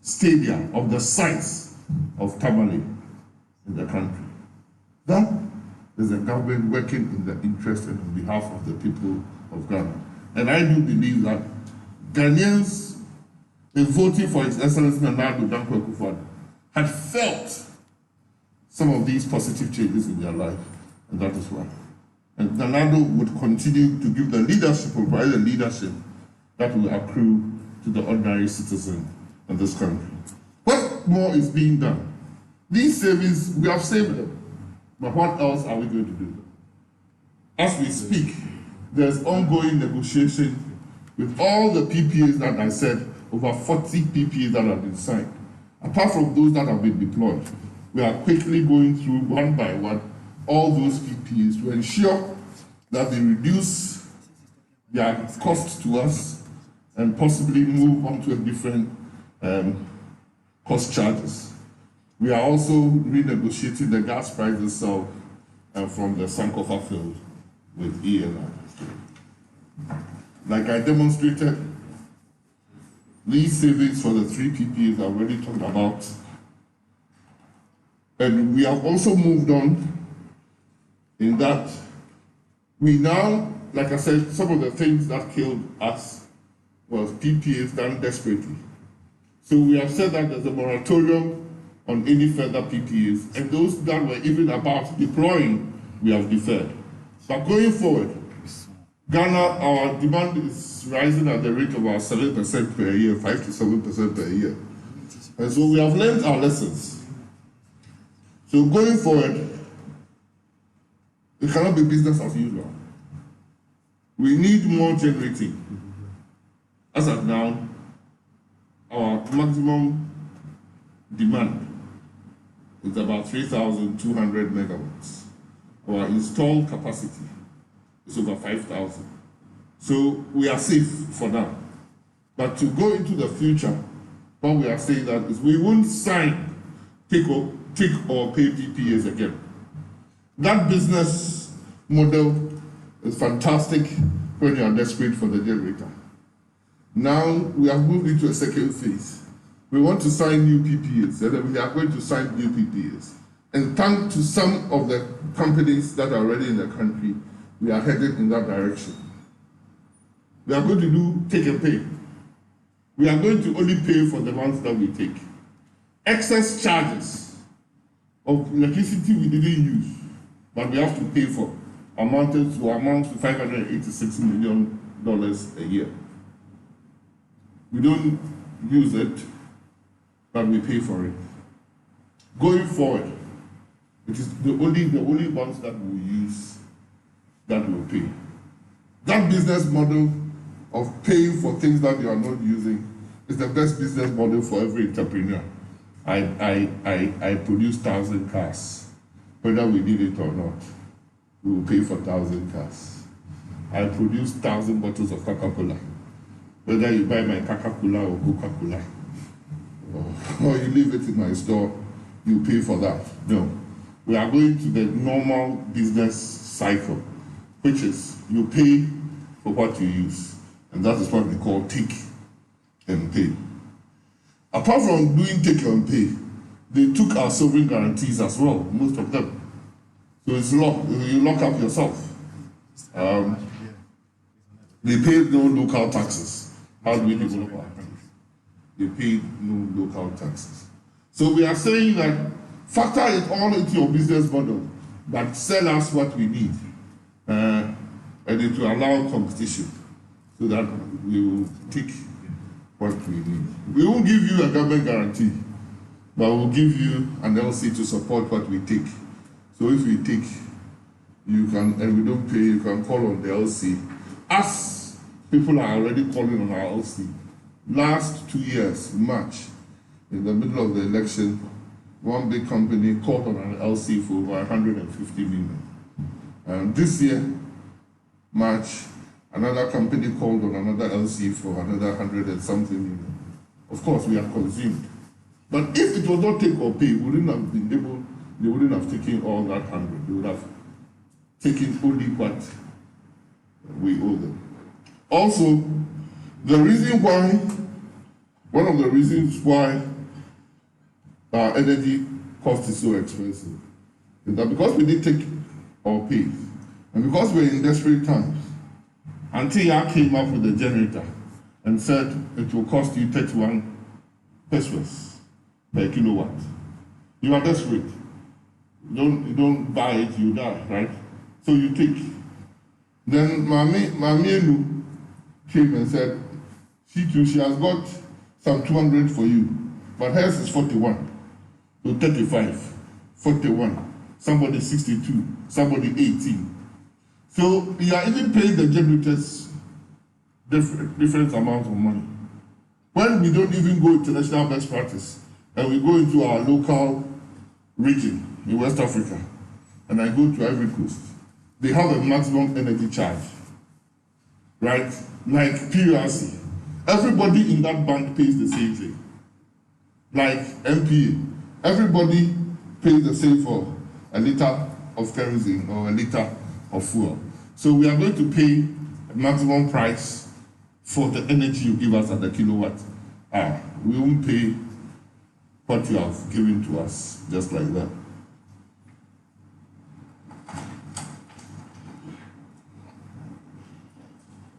Speaker 2: stadia of the size of Tamale in the country. That is a government working in the interest and on behalf of the people of Ghana. And I do believe that Ghanaians, in voting for His Excellency Nana Addo Dankwa Akufo-Addo, had felt some of these positive changes in their life, and that is why. And Nana Addo would continue to give the leadership, provide the leadership that will accrue to the ordinary citizen in this country. What more is being done? These savings, we have saved them, but what else are we going to do? As we speak, there's ongoing negotiation with all the PPAs that I said, over 40 PPAs that have been signed. Apart from those that have been deployed, we are quickly going through one by one all those PPAs to ensure that they reduce their cost to us and possibly move on to a different cost charges. We are also renegotiating the gas price itself from the Sankofa field with ENI. Like I demonstrated, these savings for the 3 PPAs I already talked about. And we have also moved on in that we now, like I said, some of the things that killed us was PPAs done desperately. So we have said that there's a moratorium on any further PPAs, and those that were even about deploying, we have deferred. But going forward, Ghana, our demand is rising at the rate of about 7% per year, 5 to 7% per year. And so we have learned our lessons. So going forward, it cannot be business as usual. We need more generating. As of now, our maximum demand is about 3,200 megawatts. Our installed capacity is over 5,000. So we are safe for now. But to go into the future, what we are saying that is we won't sign take or pay PPAs again. That business model is fantastic when you are desperate for the generator. Now we have moved into a second phase. We want to sign new PPAs, and then we are going to sign new PPAs. And thanks to some of the companies that are already in the country, we are headed in that direction. We are going to do take and pay. We are going to only pay for the ones that we take. Excess charges of electricity we didn't use, but we have to pay for, amounted to $586 million a year. We don't use it, but we pay for it. Going forward, it is the only ones that we use that will pay. That business model of paying for things that you are not using is the best business model for every entrepreneur. I produce 1,000 cars. Whether we need it or not, we will pay for 1,000 cars. I produce 1,000 bottles of Coca-Cola. Whether you buy my Coca-Cola or Coca-Cola, or you leave it in my store, you pay for that. No. We are going to the normal business cycle, which is you pay for what you use. And that is what we call take and pay. Apart from doing take and pay, they took our sovereign guarantees as well, most of them. So it's you lock up yourself. They paid no local taxes. How do we develop our country? They paid no local taxes. So we are saying that factor it all into your business model, but sell us what we need. And it will allow competition so that we will take what we need. We won't give you a government guarantee, but we'll give you an LC to support what we take. So if we take, you can, and we don't pay, you can call on the LC. As people are already calling on our LC. Last 2 years, March, in the middle of the election, one big company called on an LC for over 150 million. And this year, March, another company called on another LC for another 100 and something million. Of course, we are consumed. But if it was not take or pay, we wouldn't have been able, they wouldn't have taken all that 100. They would have taken only what we owe them. Also, the reason why, one of the reasons why our energy cost is so expensive is that because we did take or pay, and because we're in desperate times, until I came up with a generator and said it will cost you 31 pesos per kilowatt. You are desperate. You don't buy it, you die, right? So you take. Then Mamienu came and said, she has got some 200 for you, but hers is 41. So 35, 41, somebody 62, somebody 18. So we are even paying the generators different amounts of money. When we don't even go international best practice, and we go into our local region in West Africa, and I go to Ivory Coast, they have a maximum energy charge, right? Like PRC. Everybody in that bank pays the same thing. Like MPA. Everybody pays the same for a liter of kerosene or a liter of fuel. So we are going to pay a maximum price for the energy you give us at the kilowatt hour. We won't pay what you have given to us, just like that.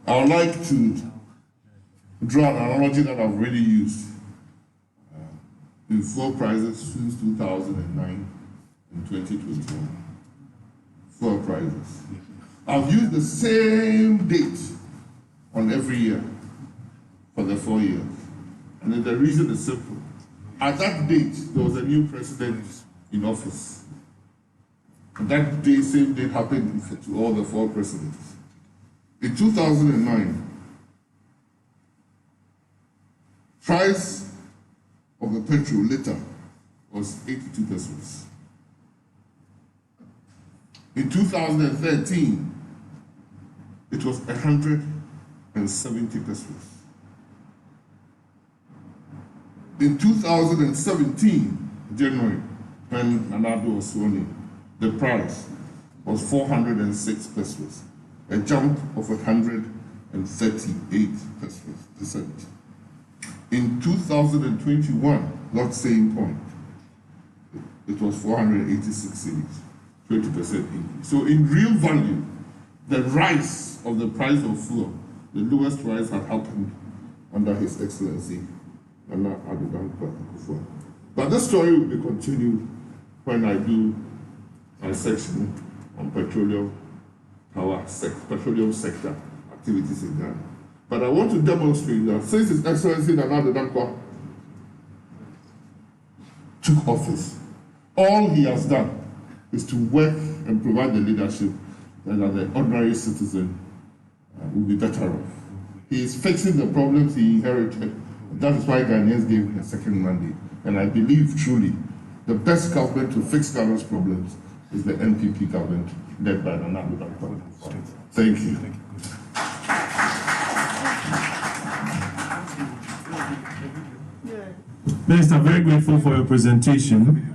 Speaker 2: I would like to draw an analogy that I've already used in fuel prices since 2009 and 2021. Fuel prices. I've used the same date on every year for the 4 years. And the reason is simple. At that date, there was a new president in office. And that day, same date happened to all the 4 presidents. In 2009, price of the petrol liter was 82 pesos. In 2013, it was 170 pesos. In 2017, January, when Nanado was sworn in, the price was 406 pesos, a jump of 138 percent. In 2021, that same point, it was 486 cities, 20% increase. So in real value, the rise of the price of fuel, the lowest rise had happened under His Excellency, Nana Addo Dankwa Akufo. But this story will be continued when I do my section on petroleum sector activities in Ghana. But I want to demonstrate that since His Excellency Nana Addo Dankwa took office, all he has done is to work and provide the leadership that the ordinary citizen will be better off. He is fixing the problems he inherited. That is why Ghanaians gave him a second mandate. And I believe truly the best government to fix Ghana's problems is the NPP government led by Nana Addo. Thank you.
Speaker 1: Minister, very grateful for your presentation.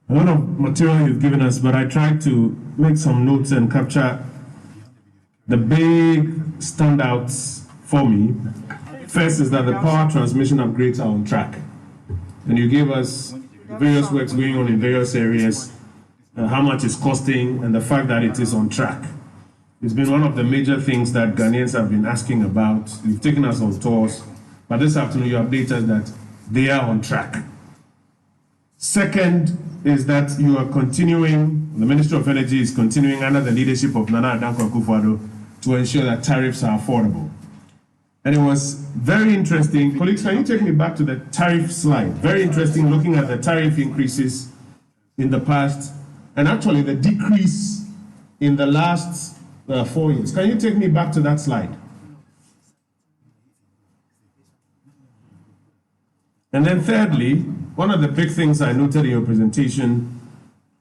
Speaker 1: A lot of material you've given us, but I tried to make some notes and capture the big standouts for me. First is that the power transmission upgrades are on track. And you gave us various works going on in various areas, how much it's costing, and the fact that it is on track. It's been one of the major things that Ghanaians have been asking about. You've taken us on tours, but this afternoon you update us that they are on track. Second is that you are continuing, the Ministry of Energy is continuing under the leadership of Nana Addo Akufo-Addo to ensure that tariffs are affordable. And it was very interesting. Colleagues, can you take me back to the tariff slide? Very interesting looking at the tariff increases in the past and actually the decrease in the last 4 years. Can you take me back to that slide? And then thirdly, one of the big things I noted in your presentation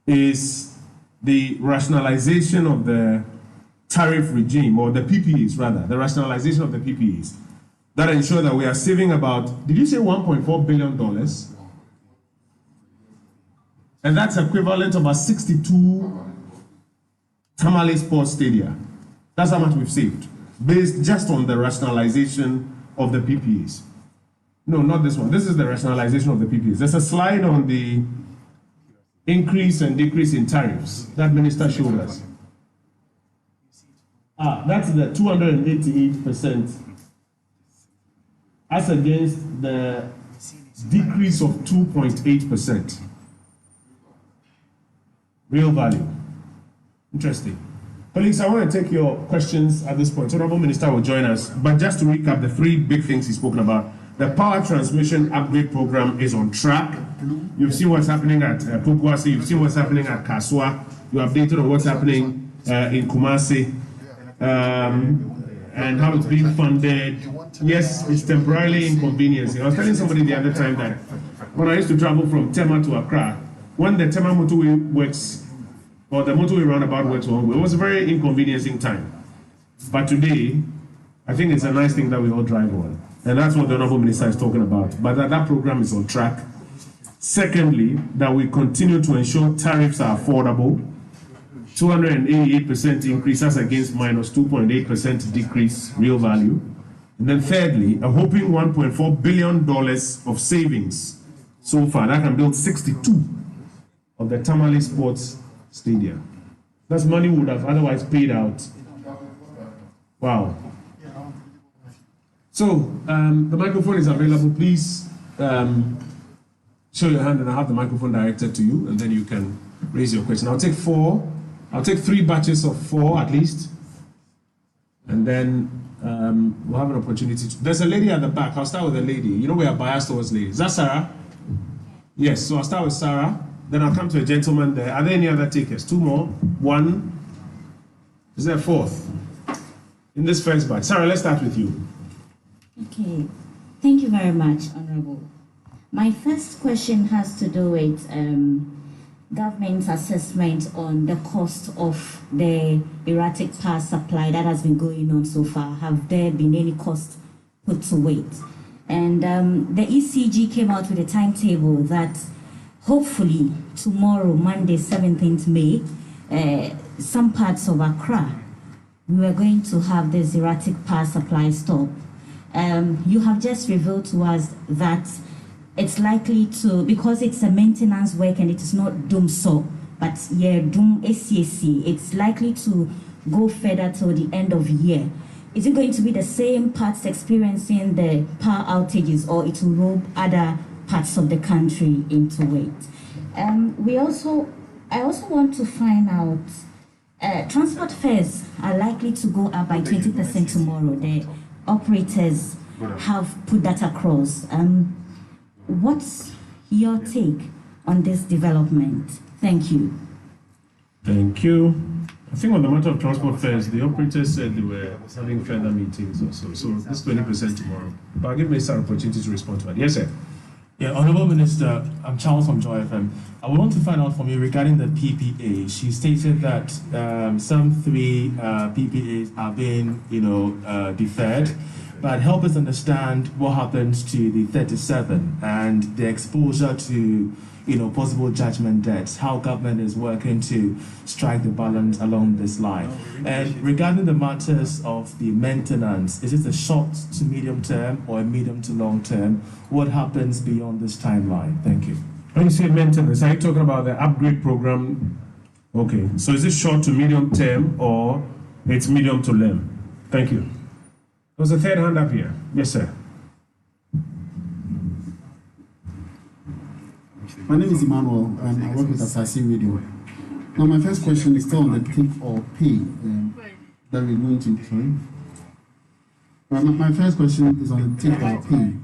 Speaker 1: is the rationalization of the tariff regime, or the PPAs rather, the rationalization of the PPAs that ensure that we are saving about, did you say $1.4 billion? And that's equivalent of about 62 Tamale Sports Stadia. That's how much we've saved, based just on the rationalization of the PPAs. No, not this one. This is the rationalization of the PPAs. There's a slide on the increase and decrease in tariffs that Minister showed us. That's the 288% as against the decrease of 2.8%. Real value. Interesting. Colleagues, I want to take your questions at this point. Honorable Minister will join us. But just to recap the three big things he's spoken about, the power transmission upgrade program is on track. You've seen what's happening at Pukwasi, you've seen what's happening at Kaswa, you're updated on what's happening in Kumasi. And how it's being funded. Yes, it's temporarily inconveniencing. I was telling somebody the other time that when I used to travel from Tema to Accra, when the Tema motorway works, or the motorway roundabout works one way, it was a very inconveniencing time. But today, I think it's a nice thing that we all drive on. And that's what the Honorable Minister is talking about. But that program is on track. Secondly, that we continue to ensure tariffs are affordable. 288% increase as against minus 2.8% decrease, real value. And then thirdly, a whopping $1.4 billion of savings so far. That can build 62 of the Tamale Sports Stadium. That's money we would have otherwise paid out. Wow. So, the microphone is available. Please show your hand and I'll have the microphone directed to you and then you can raise your question. I'll take 3 batches of 4 at least, and then we'll have an opportunity to. There's a lady at the back. I'll start with the lady. You know we are biased towards ladies. Is that Sarah? Yes, so I'll start with Sarah, then I'll come to a gentleman there. Are there any other takers? 2 more? 1? Is there a 4th? In this first batch. Sarah, let's start with you.
Speaker 3: Okay, thank you very much, Honorable. My first question has to do with government's assessment on the cost of the erratic power supply that has been going on so far. Have there been any cost put to it? And the ECG came out with a timetable that hopefully tomorrow, Monday, 17th May, some parts of Accra, we are going to have this erratic power supply stop. You have just revealed to us that it's likely to, because it's a maintenance work and it is not doom so, but yeah, doom SCAC, it's likely to go further till the end of the year. Is it going to be the same parts experiencing the power outages, or it will roll other parts of the country into it? I also want to find out, transport fares are likely to go up by 20% tomorrow. The operators have put that across. What's your take on this development? Thank you.
Speaker 1: Thank you. I think on the matter of transport fares, the operators said they were having further meetings also. So this 20% tomorrow. But I'll give Minister an opportunity to respond to that. Yes, sir.
Speaker 4: Yeah, Honourable Minister, I'm Charles from Joy FM. I want to find out from you regarding the PPA. She stated that some 3 PPAs are being, deferred. But help us understand what happens to the 37 and the exposure to, possible judgment debts, how government is working to strike the balance along this line. And regarding the matters of the maintenance, is it a short to medium term or a medium to long term? What happens beyond this timeline? Thank you.
Speaker 1: When you say maintenance, are you talking about the upgrade program? Okay, so is it short to medium term or it's medium to long? Thank you. There's a third hand up here. Yes, sir.
Speaker 5: My name is Emmanuel, and I work with Asasi Radio. Now, my first question is still on the take or pay that we're going to. Sorry. My first question is on the take or pay.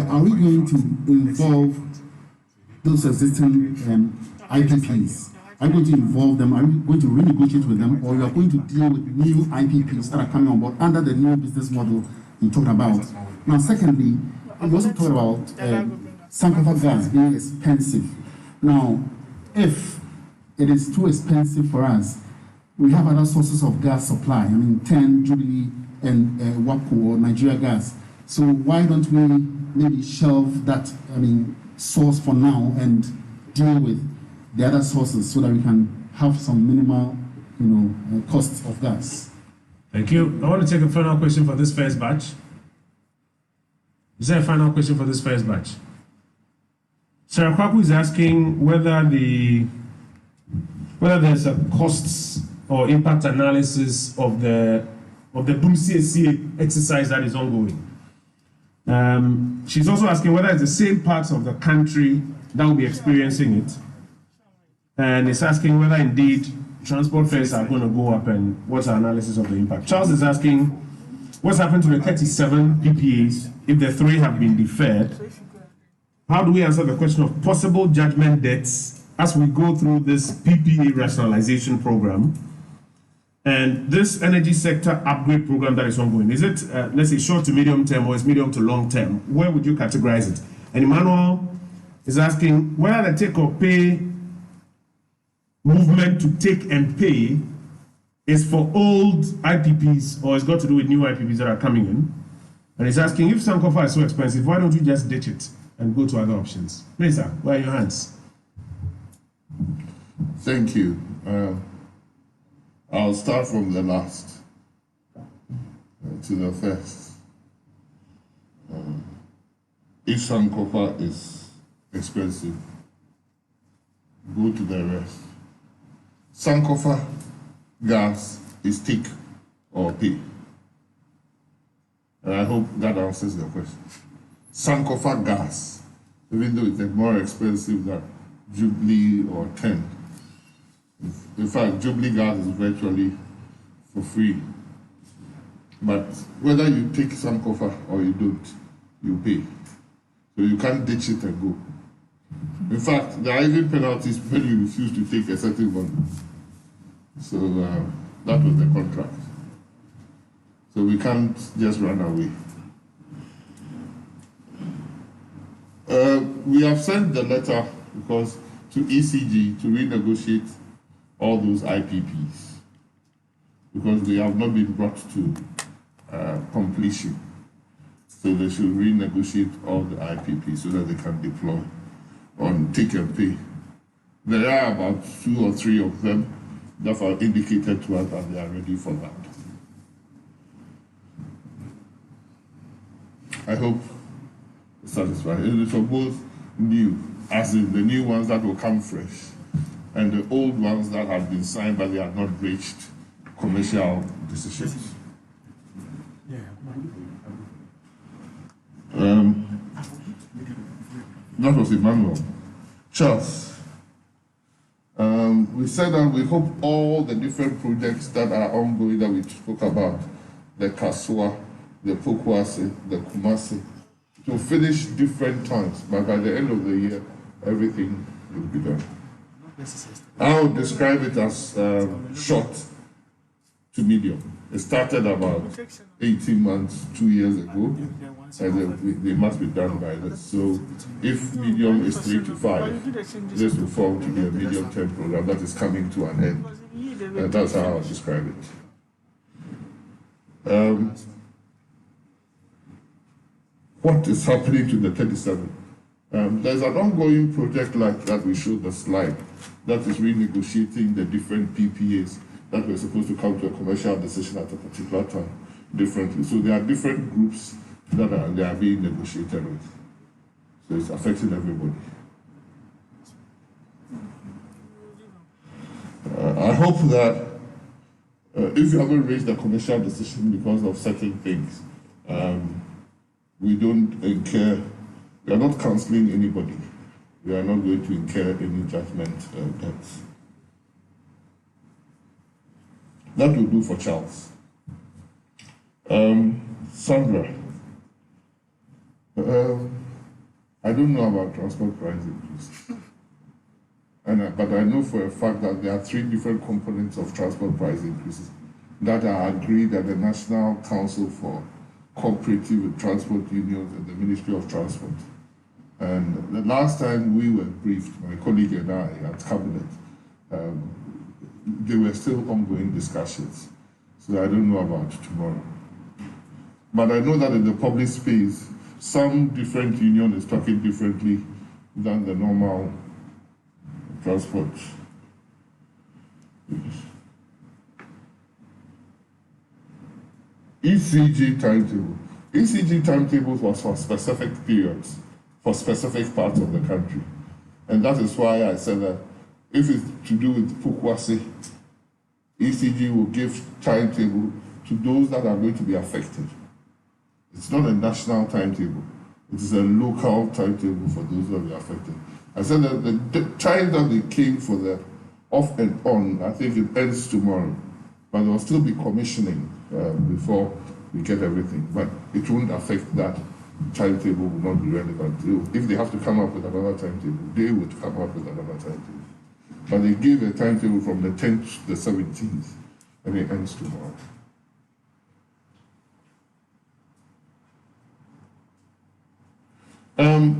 Speaker 5: Are we going to involve those existing IPPs? Are you going to involve them? Are you going to renegotiate with them, or you are going to deal with new IPPs that are coming on board under the new business model you talked about? Now, secondly, we also talked about Sankofa gas being expensive. Now, if it is too expensive for us, we have other sources of gas supply. I mean, 10, Jubilee, and WAPCO or Nigeria Gas. So why don't we maybe shelve that, source for now and deal with the other sources so that we can have some minimal, costs of gas?
Speaker 1: Thank you. I want to take a final question for this first batch. Is there a final question for this first batch? Sarah Kwaku is asking whether there's a costs or impact analysis of the Boom CSC exercise that is ongoing. She's also asking whether it's the same parts of the country that will be experiencing it. And it's asking whether indeed transport fares are going to go up and what's our analysis of the impact. Charles is asking what's happened to the 37 PPAs if the 3 have been deferred. How do we answer the question of possible judgment debts as we go through this PPA rationalization program and this energy sector upgrade program that is ongoing? Is it, let's say, short to medium term or is medium to long term? Where would you categorize it? And Emmanuel is asking whether the take or pay movement to take and pay is for old IPPs or it's got to do with new IPPs that are coming in. And he's asking if Sankofa is so expensive, why don't you just ditch it and go to other options? Minister, where are your hands?
Speaker 2: Thank you. I'll start from the last to the first. If Sankofa is expensive, go to the rest. Sankofa gas is take or pay. And I hope that answers the question. Sankofa gas, even though it's more expensive than Jubilee or 10. In fact, Jubilee gas is virtually for free. But whether you take Sankofa or you don't, you pay. So you can't ditch it and go. In fact, there are even penalties when you refuse to take a certain one. So that was the contract. So we can't just run away. We have sent the letter because to ECG to renegotiate all those IPPs because they have not been brought to completion. So they should renegotiate all the IPPs so that they can deploy on take and pay. There are about 2 or 3 of them that are indicated to us and they are ready for that. I hope it's satisfied. It is for both new, as in the new ones that will come fresh, and the old ones that have been signed but they have not reached commercial decisions. That was Emmanuel. Charles, we said that we hope all the different projects that are ongoing that we spoke about, the Kasua, the Pokwase, the Kumasi, to finish different times, but by the end of the year, everything will be done. I would describe it as short to medium. It started about 18 months, 2 years ago, and they must be done by this. So if medium is 3 to 5, this will form to be a medium-term program that is coming to an end. And that's how I'll describe it. What is happening to the 37? There's an ongoing project like that we showed the slide that is renegotiating the different PPAs that were supposed to come to a commercial decision at a particular time differently. So there are different groups that they are being negotiated with. So it's affecting everybody. I hope that if you haven't raised a commercial decision because of certain things, we don't incur, we are not counseling anybody. We are not going to incur any judgment debts. That will do for Charles. Sandra, I don't know about transport price increase. But I know for a fact that there are 3 different components of transport price increases that are agreed at the National Council for Cooperative Transport Unions and the Ministry of Transport. And the last time we were briefed, my colleague and I at Cabinet, there were still ongoing discussions. So I don't know about tomorrow. But I know that in the public space, some different union is talking differently than the normal transport. ECG timetable. ECG timetables was for specific periods, for specific parts of the country. And that is why I said that if it's to do with Pukwase, ECG will give timetable to those that are going to be affected. It's not a national timetable. It is a local timetable for those that are affected. I said that the time that they came for the off and on, I think it ends tomorrow. But there will still be commissioning before we get everything. But it won't affect that. Timetable will not be relevant. If they have to come up with another timetable, they would come up with another timetable. But they gave a timetable from the 10th to the 17th, and it ends tomorrow.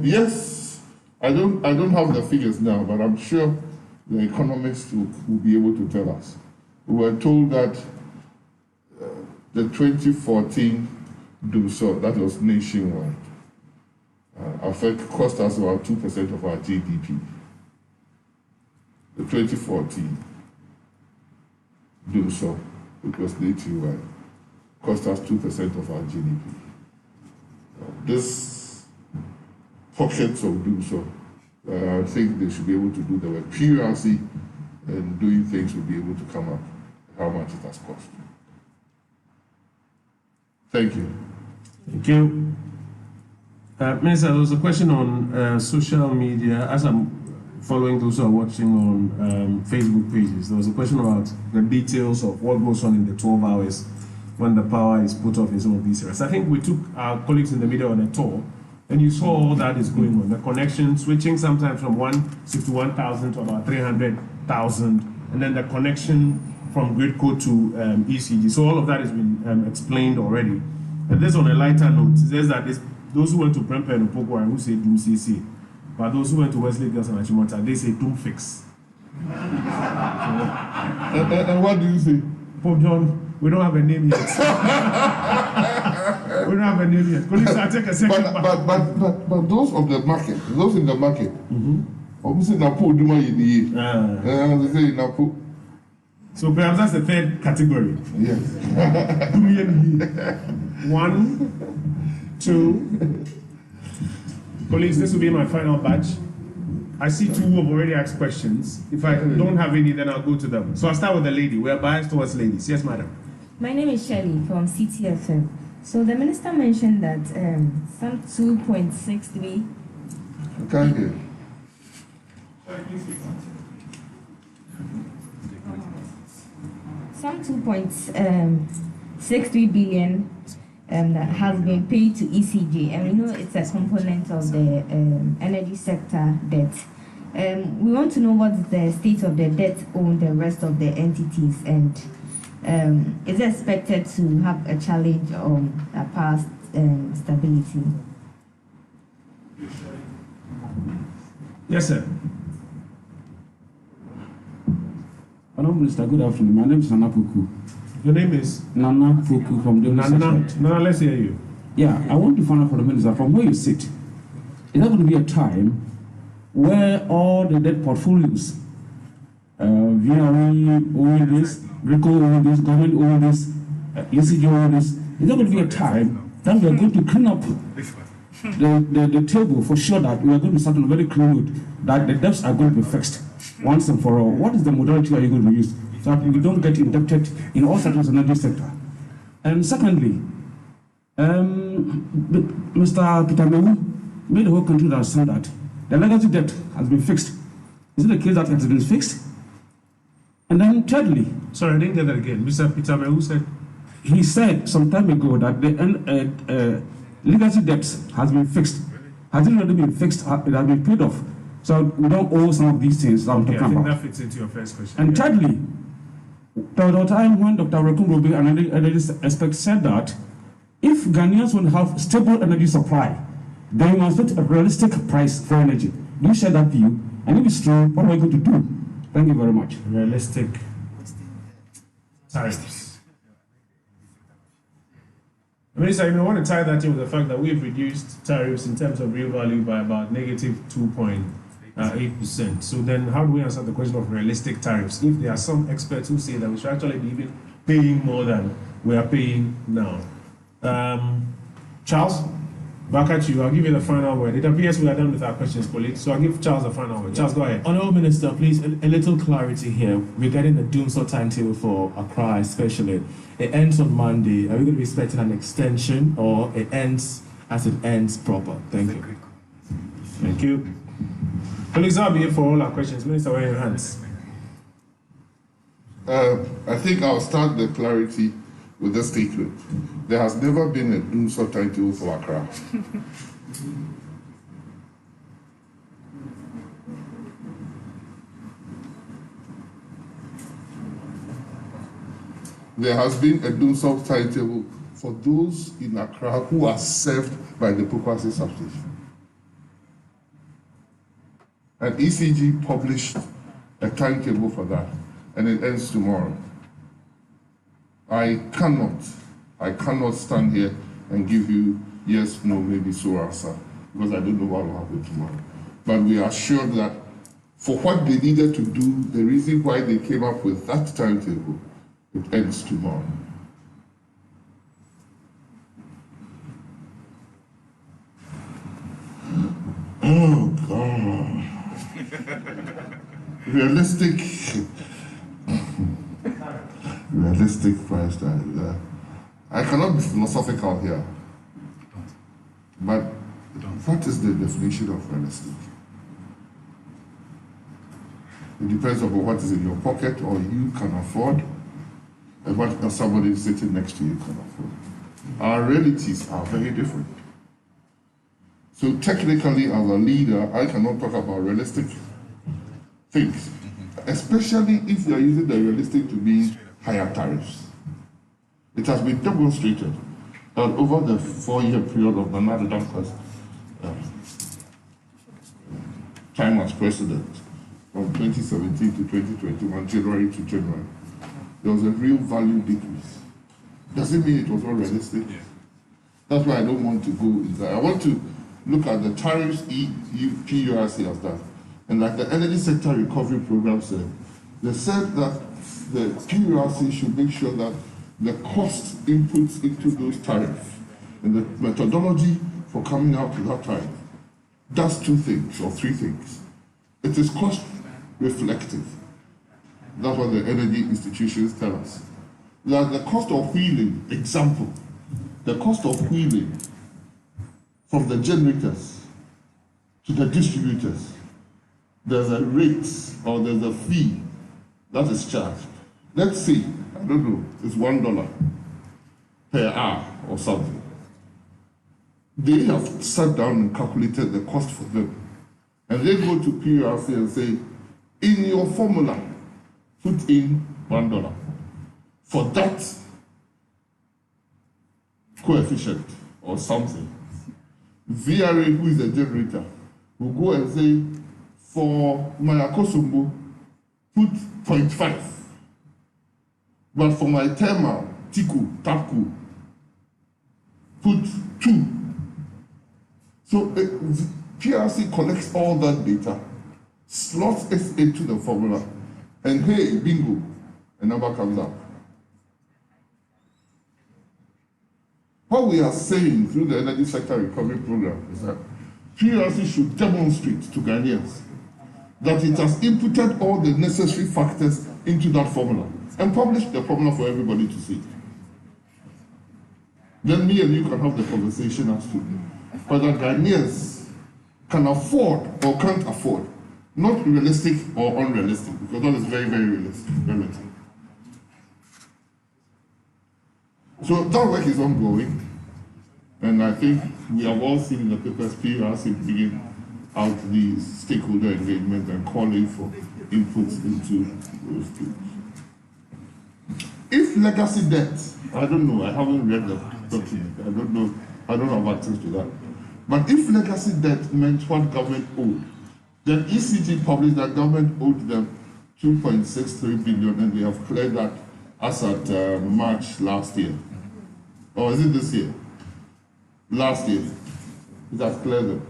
Speaker 2: Yes, I don't have the figures now, but I'm sure the economists will be able to tell us. We were told that the 2014 DUSO, that was nationwide, cost us about 2% of our GDP. The 2014 DUSO, it was nationwide, cost us 2% of our GDP. This pockets of DUSO, I think they should be able to do the work. PRC and doing things will be able to come up how much it has cost. Thank you.
Speaker 1: Thank you. Minister, there was a question on social media. As I'm following those who are watching on Facebook pages, there was a question about the details of what goes on in the 12 hours when the power is put off in some of these areas. I think we took our colleagues in the media on a tour, and you saw all that is going on. The connection switching sometimes from 161,000 to about 300,000, and then the connection from Gridco to ECG. So all of that has been explained already. And this on a lighter note, it says that those who went to Prempeh and Opoku who say Doom CC, but those who went to Wesley Girls and Achimota, they say Doom Fix.
Speaker 2: And what do you say?
Speaker 1: Pope John, we don't have a name yet. We don't have a name yet. Colleagues, I take a second.
Speaker 2: But those of the market, those in the market, obviously Napo Duma Yidi. They say Napo.
Speaker 1: So perhaps that's the third category.
Speaker 2: Yes.
Speaker 1: 1, 2. Colleagues, this will be my final batch. I see 2 who have already asked questions. If I don't have any, then I'll go to them. So I'll start with the lady. We are biased towards ladies. Yes, madam.
Speaker 6: My name is Shelley from CTFM. So the minister mentioned that some 2.63.
Speaker 2: I can't hear.
Speaker 6: Some 2.63 billion that has been paid to ECG, and we know it's a component of the energy sector debt. We want to know what's the state of the debt on the rest of the entities, and is expected to have a challenge on power stability?
Speaker 1: Yes, sir.
Speaker 7: Hello, Minister. Good afternoon. My name is Nana Puku.
Speaker 1: Your name is?
Speaker 7: Nana Puku from the
Speaker 1: Nana, let's hear you.
Speaker 7: Yeah, I want to find out from the Minister, from where you sit, is there going to be a time where all the debt portfolios, VRE, all this, RICO, all this, government, all this, ECG, all this, is there going to be a time that we are going to clean up the table for sure that we are going to start on a very clean note, that the debts are going to be fixed once and for all? What is the modality are you going to use so that we don't get indebted in all sectors of the energy sector? And secondly, Mr. Peter Mewu made the whole country understand that the legacy debt has been fixed. Is it the case that it has been fixed? And then thirdly,
Speaker 1: sorry, I didn't get that again. Mr. Peter Mewu said?
Speaker 7: He said some time ago that the legacy debts has been fixed. Has it already been fixed? It has been paid off. So we don't owe some of these things that I'm talking about.
Speaker 1: That fits into your first question.
Speaker 7: And thirdly, there was a time when Dr. Rekumrobe, an energy expert, said that if Ghanaians want to have stable energy supply, then we must get a realistic price for energy. Do you share that view? And if it's true, what are we going to do? Thank you very much.
Speaker 1: Realistic tariffs. Minister, you may want to tie that in with the fact that we've reduced tariffs in terms of real value by about negative 2.8%. So then how do we answer the question of realistic tariffs if there are some experts who say that we should actually be even paying more than we are paying now? Charles, back at you. I'll give you the final word. It appears we are done with our questions, colleagues. So I'll give Charles the final word. Charles, go ahead.
Speaker 4: Honourable Minister, please, a little clarity here regarding the doomsday timetable for Accra especially. It ends on Monday. Are we going to be expecting an extension or it ends as it ends proper? Thank you.
Speaker 1: Thank you. Colleagues, that'll be it for all our questions. Minister, where are your hands?
Speaker 2: I think I'll start the clarity with this statement. There has never been a doomsday timetable for Accra. There has been a doomsday timetable for those in Accra who are served by the Pokwase substation. And ECG published a timetable for that, and it ends tomorrow. I cannot stand here and give you yes, no, maybe so answer, because I don't know what will happen tomorrow. But we are sure that for what they needed to do, the reason why they came up with that timetable, it ends tomorrow. Oh, God. Realistic price tag. I cannot be philosophical here, but what is the definition of realistic? It depends on what is in your pocket or you can afford, and what somebody sitting next to you can afford. Our realities are very different. So technically, as a leader, I cannot talk about realistic things, especially if you are using the realistic to mean higher tariffs. It has been demonstrated that over the 4-year period of Nana Addo Dankwa's time as president, from 2017 to 2021, January to January, there was a real value decrease. Doesn't mean it was not realistic. That's why I don't want to go in there. I want to look at the tariffs PURC has done. And like the Energy Sector Recovery Program said, they said that the PURC should make sure that the cost inputs into those tariffs and the methodology for coming out with that tariff does 2 things or 3 things. It is cost reflective. That's what the energy institutions tell us. That the cost of wheeling, example, the cost of wheeling from the generators to the distributors, there's a rate or there's a fee that is charged. Let's say, I don't know, it's $1 per hour or something. They have sat down and calculated the cost for them. And they go to PURC and say, in your formula, put in $1. for that coefficient or something, VRA, who is the generator, will go and say, for my Akosombo, put 0.5. But for my thermal, Tiku, Tapku, put 2. So PRC collects all that data, slots it into the formula, and hey, bingo, a number comes up. What we are saying through the Energy Sector Recovery Program is that PRC should demonstrate to Ghanaians that it has inputted all the necessary factors into that formula and publish the formula for everybody to see. Then me and you can have the conversation as to whether Ghanaians can afford or can't afford, not realistic or unrealistic, because that is very, very realistic, relative. So that work is ongoing, and I think we have all seen in the papers PRC bringing out the stakeholder engagement and calling for inputs into those things. If legacy debt, I don't know, I haven't read the document, I don't have access to that. But if legacy debt meant what government owed, then ECG published that government owed them 2.63 billion, and they have cleared that as at March last year. Or is it this year? Last year. It has cleared them.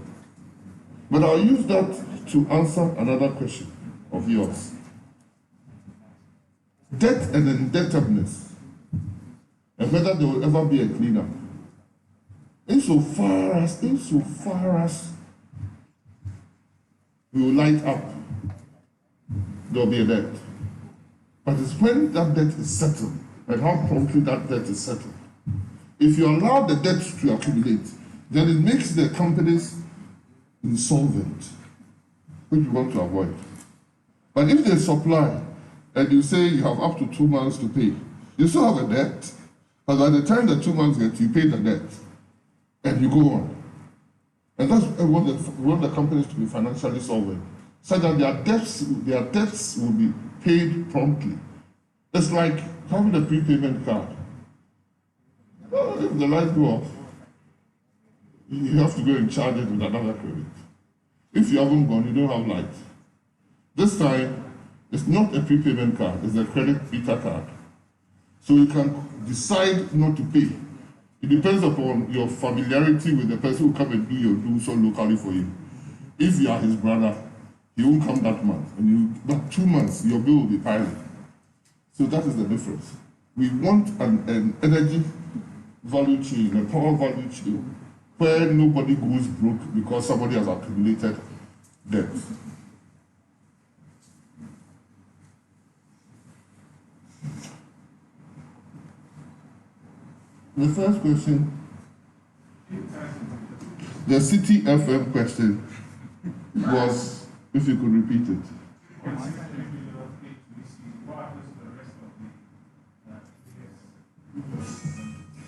Speaker 2: But I'll use that to answer another question of yours. Debt and indebtedness, and whether there will ever be a cleanup. Insofar as we will light up, there will be a debt. But it's when that debt is settled, and how promptly that debt is settled. If you allow the debt to accumulate, then it makes the companies insolvent, which we want to avoid. But if they supply, and you say you have up to 2 months to pay, you still have a debt, but by the time the 2 months get, you pay the debt, and you go on. And that's we want the companies to be financially solvent, so that their debts will be paid promptly. It's like having a prepayment card. Well, if the lights go off, you have to go and charge it with another credit. If you haven't gone, you don't have light. This time, it's not a prepayment card, it's a credit beta card. So you can decide not to pay. It depends upon your familiarity with the person who come and do your do-so locally for you. If you are his brother, he won't come that month. But 2 months, your bill will be piling. So that is the difference. We want an energy value chain, a power value chain, where nobody goes broke because somebody has accumulated debt. The first question, the City FM question was, if you could repeat it.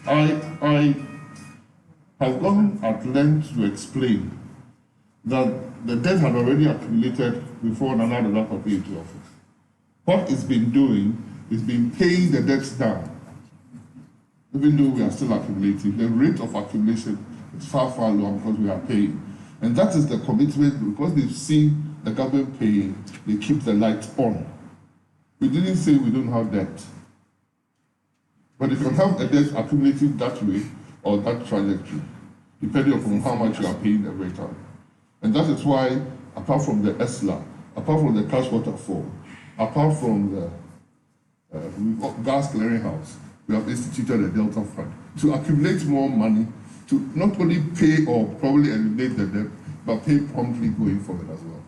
Speaker 2: I have gone at length to explain that the debt had already accumulated before Nana Addo came into office. What it's been doing is been paying the debts down. Even though we are still accumulating, the rate of accumulation is far, far lower because we are paying. And that is the commitment, because they've seen the government paying, they keep the lights on. We didn't say we don't have debt. But you can have a debt accumulating that way or that trajectory, depending upon how much you are paying every time. And that is why, apart from the ESLA, apart from the cash waterfall, apart from the gas clearinghouse, we have instituted a Delta Fund to accumulate more money to not only pay or probably eliminate the debt, but pay promptly going forward as well.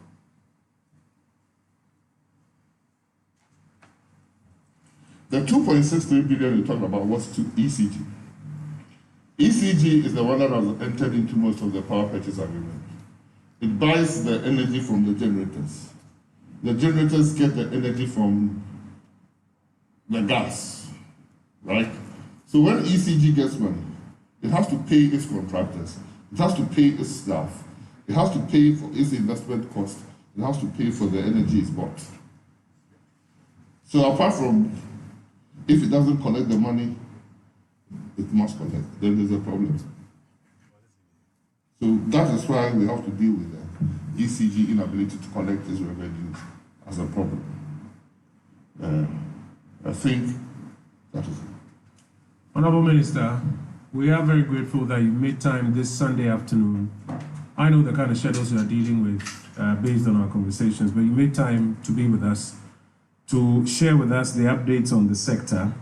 Speaker 2: The 2.63 billion you talked about was to ECG. ECG is the one that has entered into most of the power purchase agreement. It buys the energy from the generators. The generators get the energy from the gas, right? So when ECG gets money, it has to pay its contractors, it has to pay its staff, it has to pay for its investment cost, it has to pay for the energy it's bought. So apart from If it doesn't collect the money, it must collect. Then there's a problem. So that is why we have to deal with the ECG inability to collect its revenues as a problem. I think that is it.
Speaker 1: Honorable Minister, we are very grateful that you made time this Sunday afternoon. I know the kind of schedules you are dealing with based on our conversations, but you made time to be with us, to share with us the updates on the sector.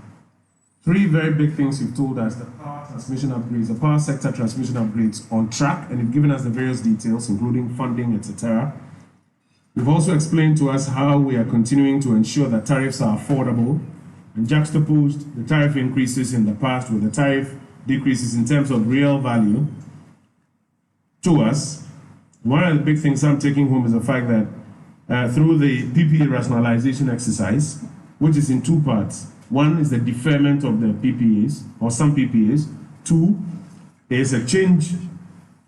Speaker 1: Three very big things you've told us: the power transmission upgrades, the power sector transmission upgrades on track, and you've given us the various details, including funding, etc. You've also explained to us how we are continuing to ensure that tariffs are affordable, and juxtaposed the tariff increases in the past with the tariff decreases in terms of real value to us. One of the big things I'm taking home is the fact that through the PPA rationalization exercise, which is in two parts. One is the deferment of the PPAs, or some PPAs. Two is a change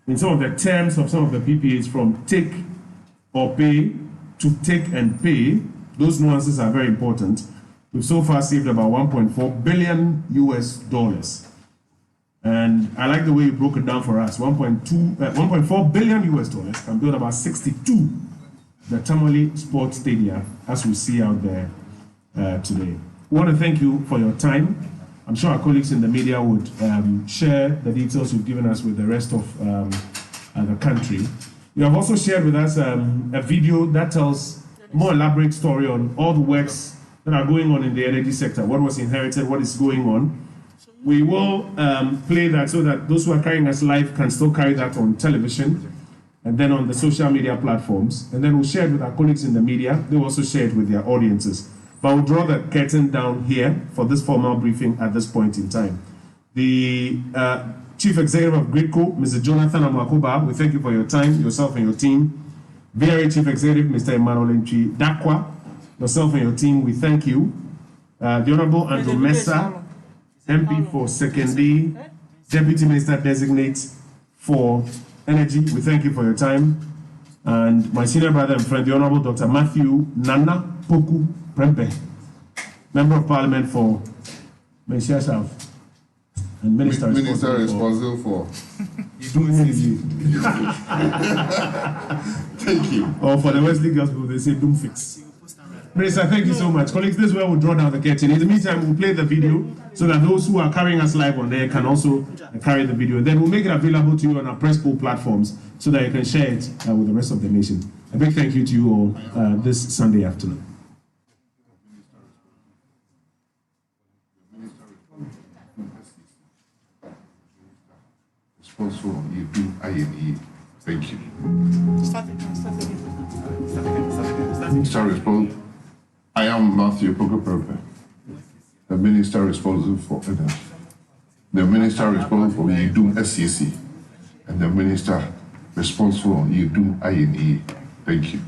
Speaker 1: in some of the terms of some of the PPAs from take or pay to take and pay. Those nuances are very important. We've so far saved about $1.4 billion US. And I like the way you broke it down for us. $1.4 billion US can build about 62 the Tamale Sports Stadium, as we see out there today. We want to thank you for your time. I'm sure our colleagues in the media would share the details you've given us with the rest of the country. You have also shared with us a video that tells a more elaborate story on all the works that are going on in the energy sector, what was inherited, what is going on. We will play that so that those who are carrying us live can still carry that on television and then on the social media platforms. And then we'll share it with our colleagues in the media. They will also share it with their audiences. But we'll draw the curtain down here for this formal briefing at this point in time. The Chief Executive of Gridco, Mr. Jonathan Amakoba, we thank you for your time, yourself and your team. VRA Chief Executive, Mr. Emmanuel Nchi Dakwa, yourself and your team, we thank you. The Honorable Andrew Mesa, MP for Secondary, Deputy Minister Designate for Energy, we thank you for your time. And my senior brother and friend, the Honorable Dr. Matthew Nana Poku Prempe, Member of Parliament for Mensia South and Minister
Speaker 2: responsible for Thank you.
Speaker 1: Or for the Wesley Girls people, they say Doom Fix. Minister, thank you so much. Colleagues, this is where we'll draw down the curtain. In the meantime, we'll play the video so that those who are carrying us live on there can also carry the video. Then we'll make it available to you on our press pool platforms so that you can share it with the rest of the nation. A big thank you to you all this Sunday afternoon.
Speaker 2: Responsible, you do INE. Thank you. Minister responsible. I am Matthew Poku, the Minister responsible for Energy, the Minister responsible for Yidum SCC, and the Minister responsible for Yidum INE. Thank you.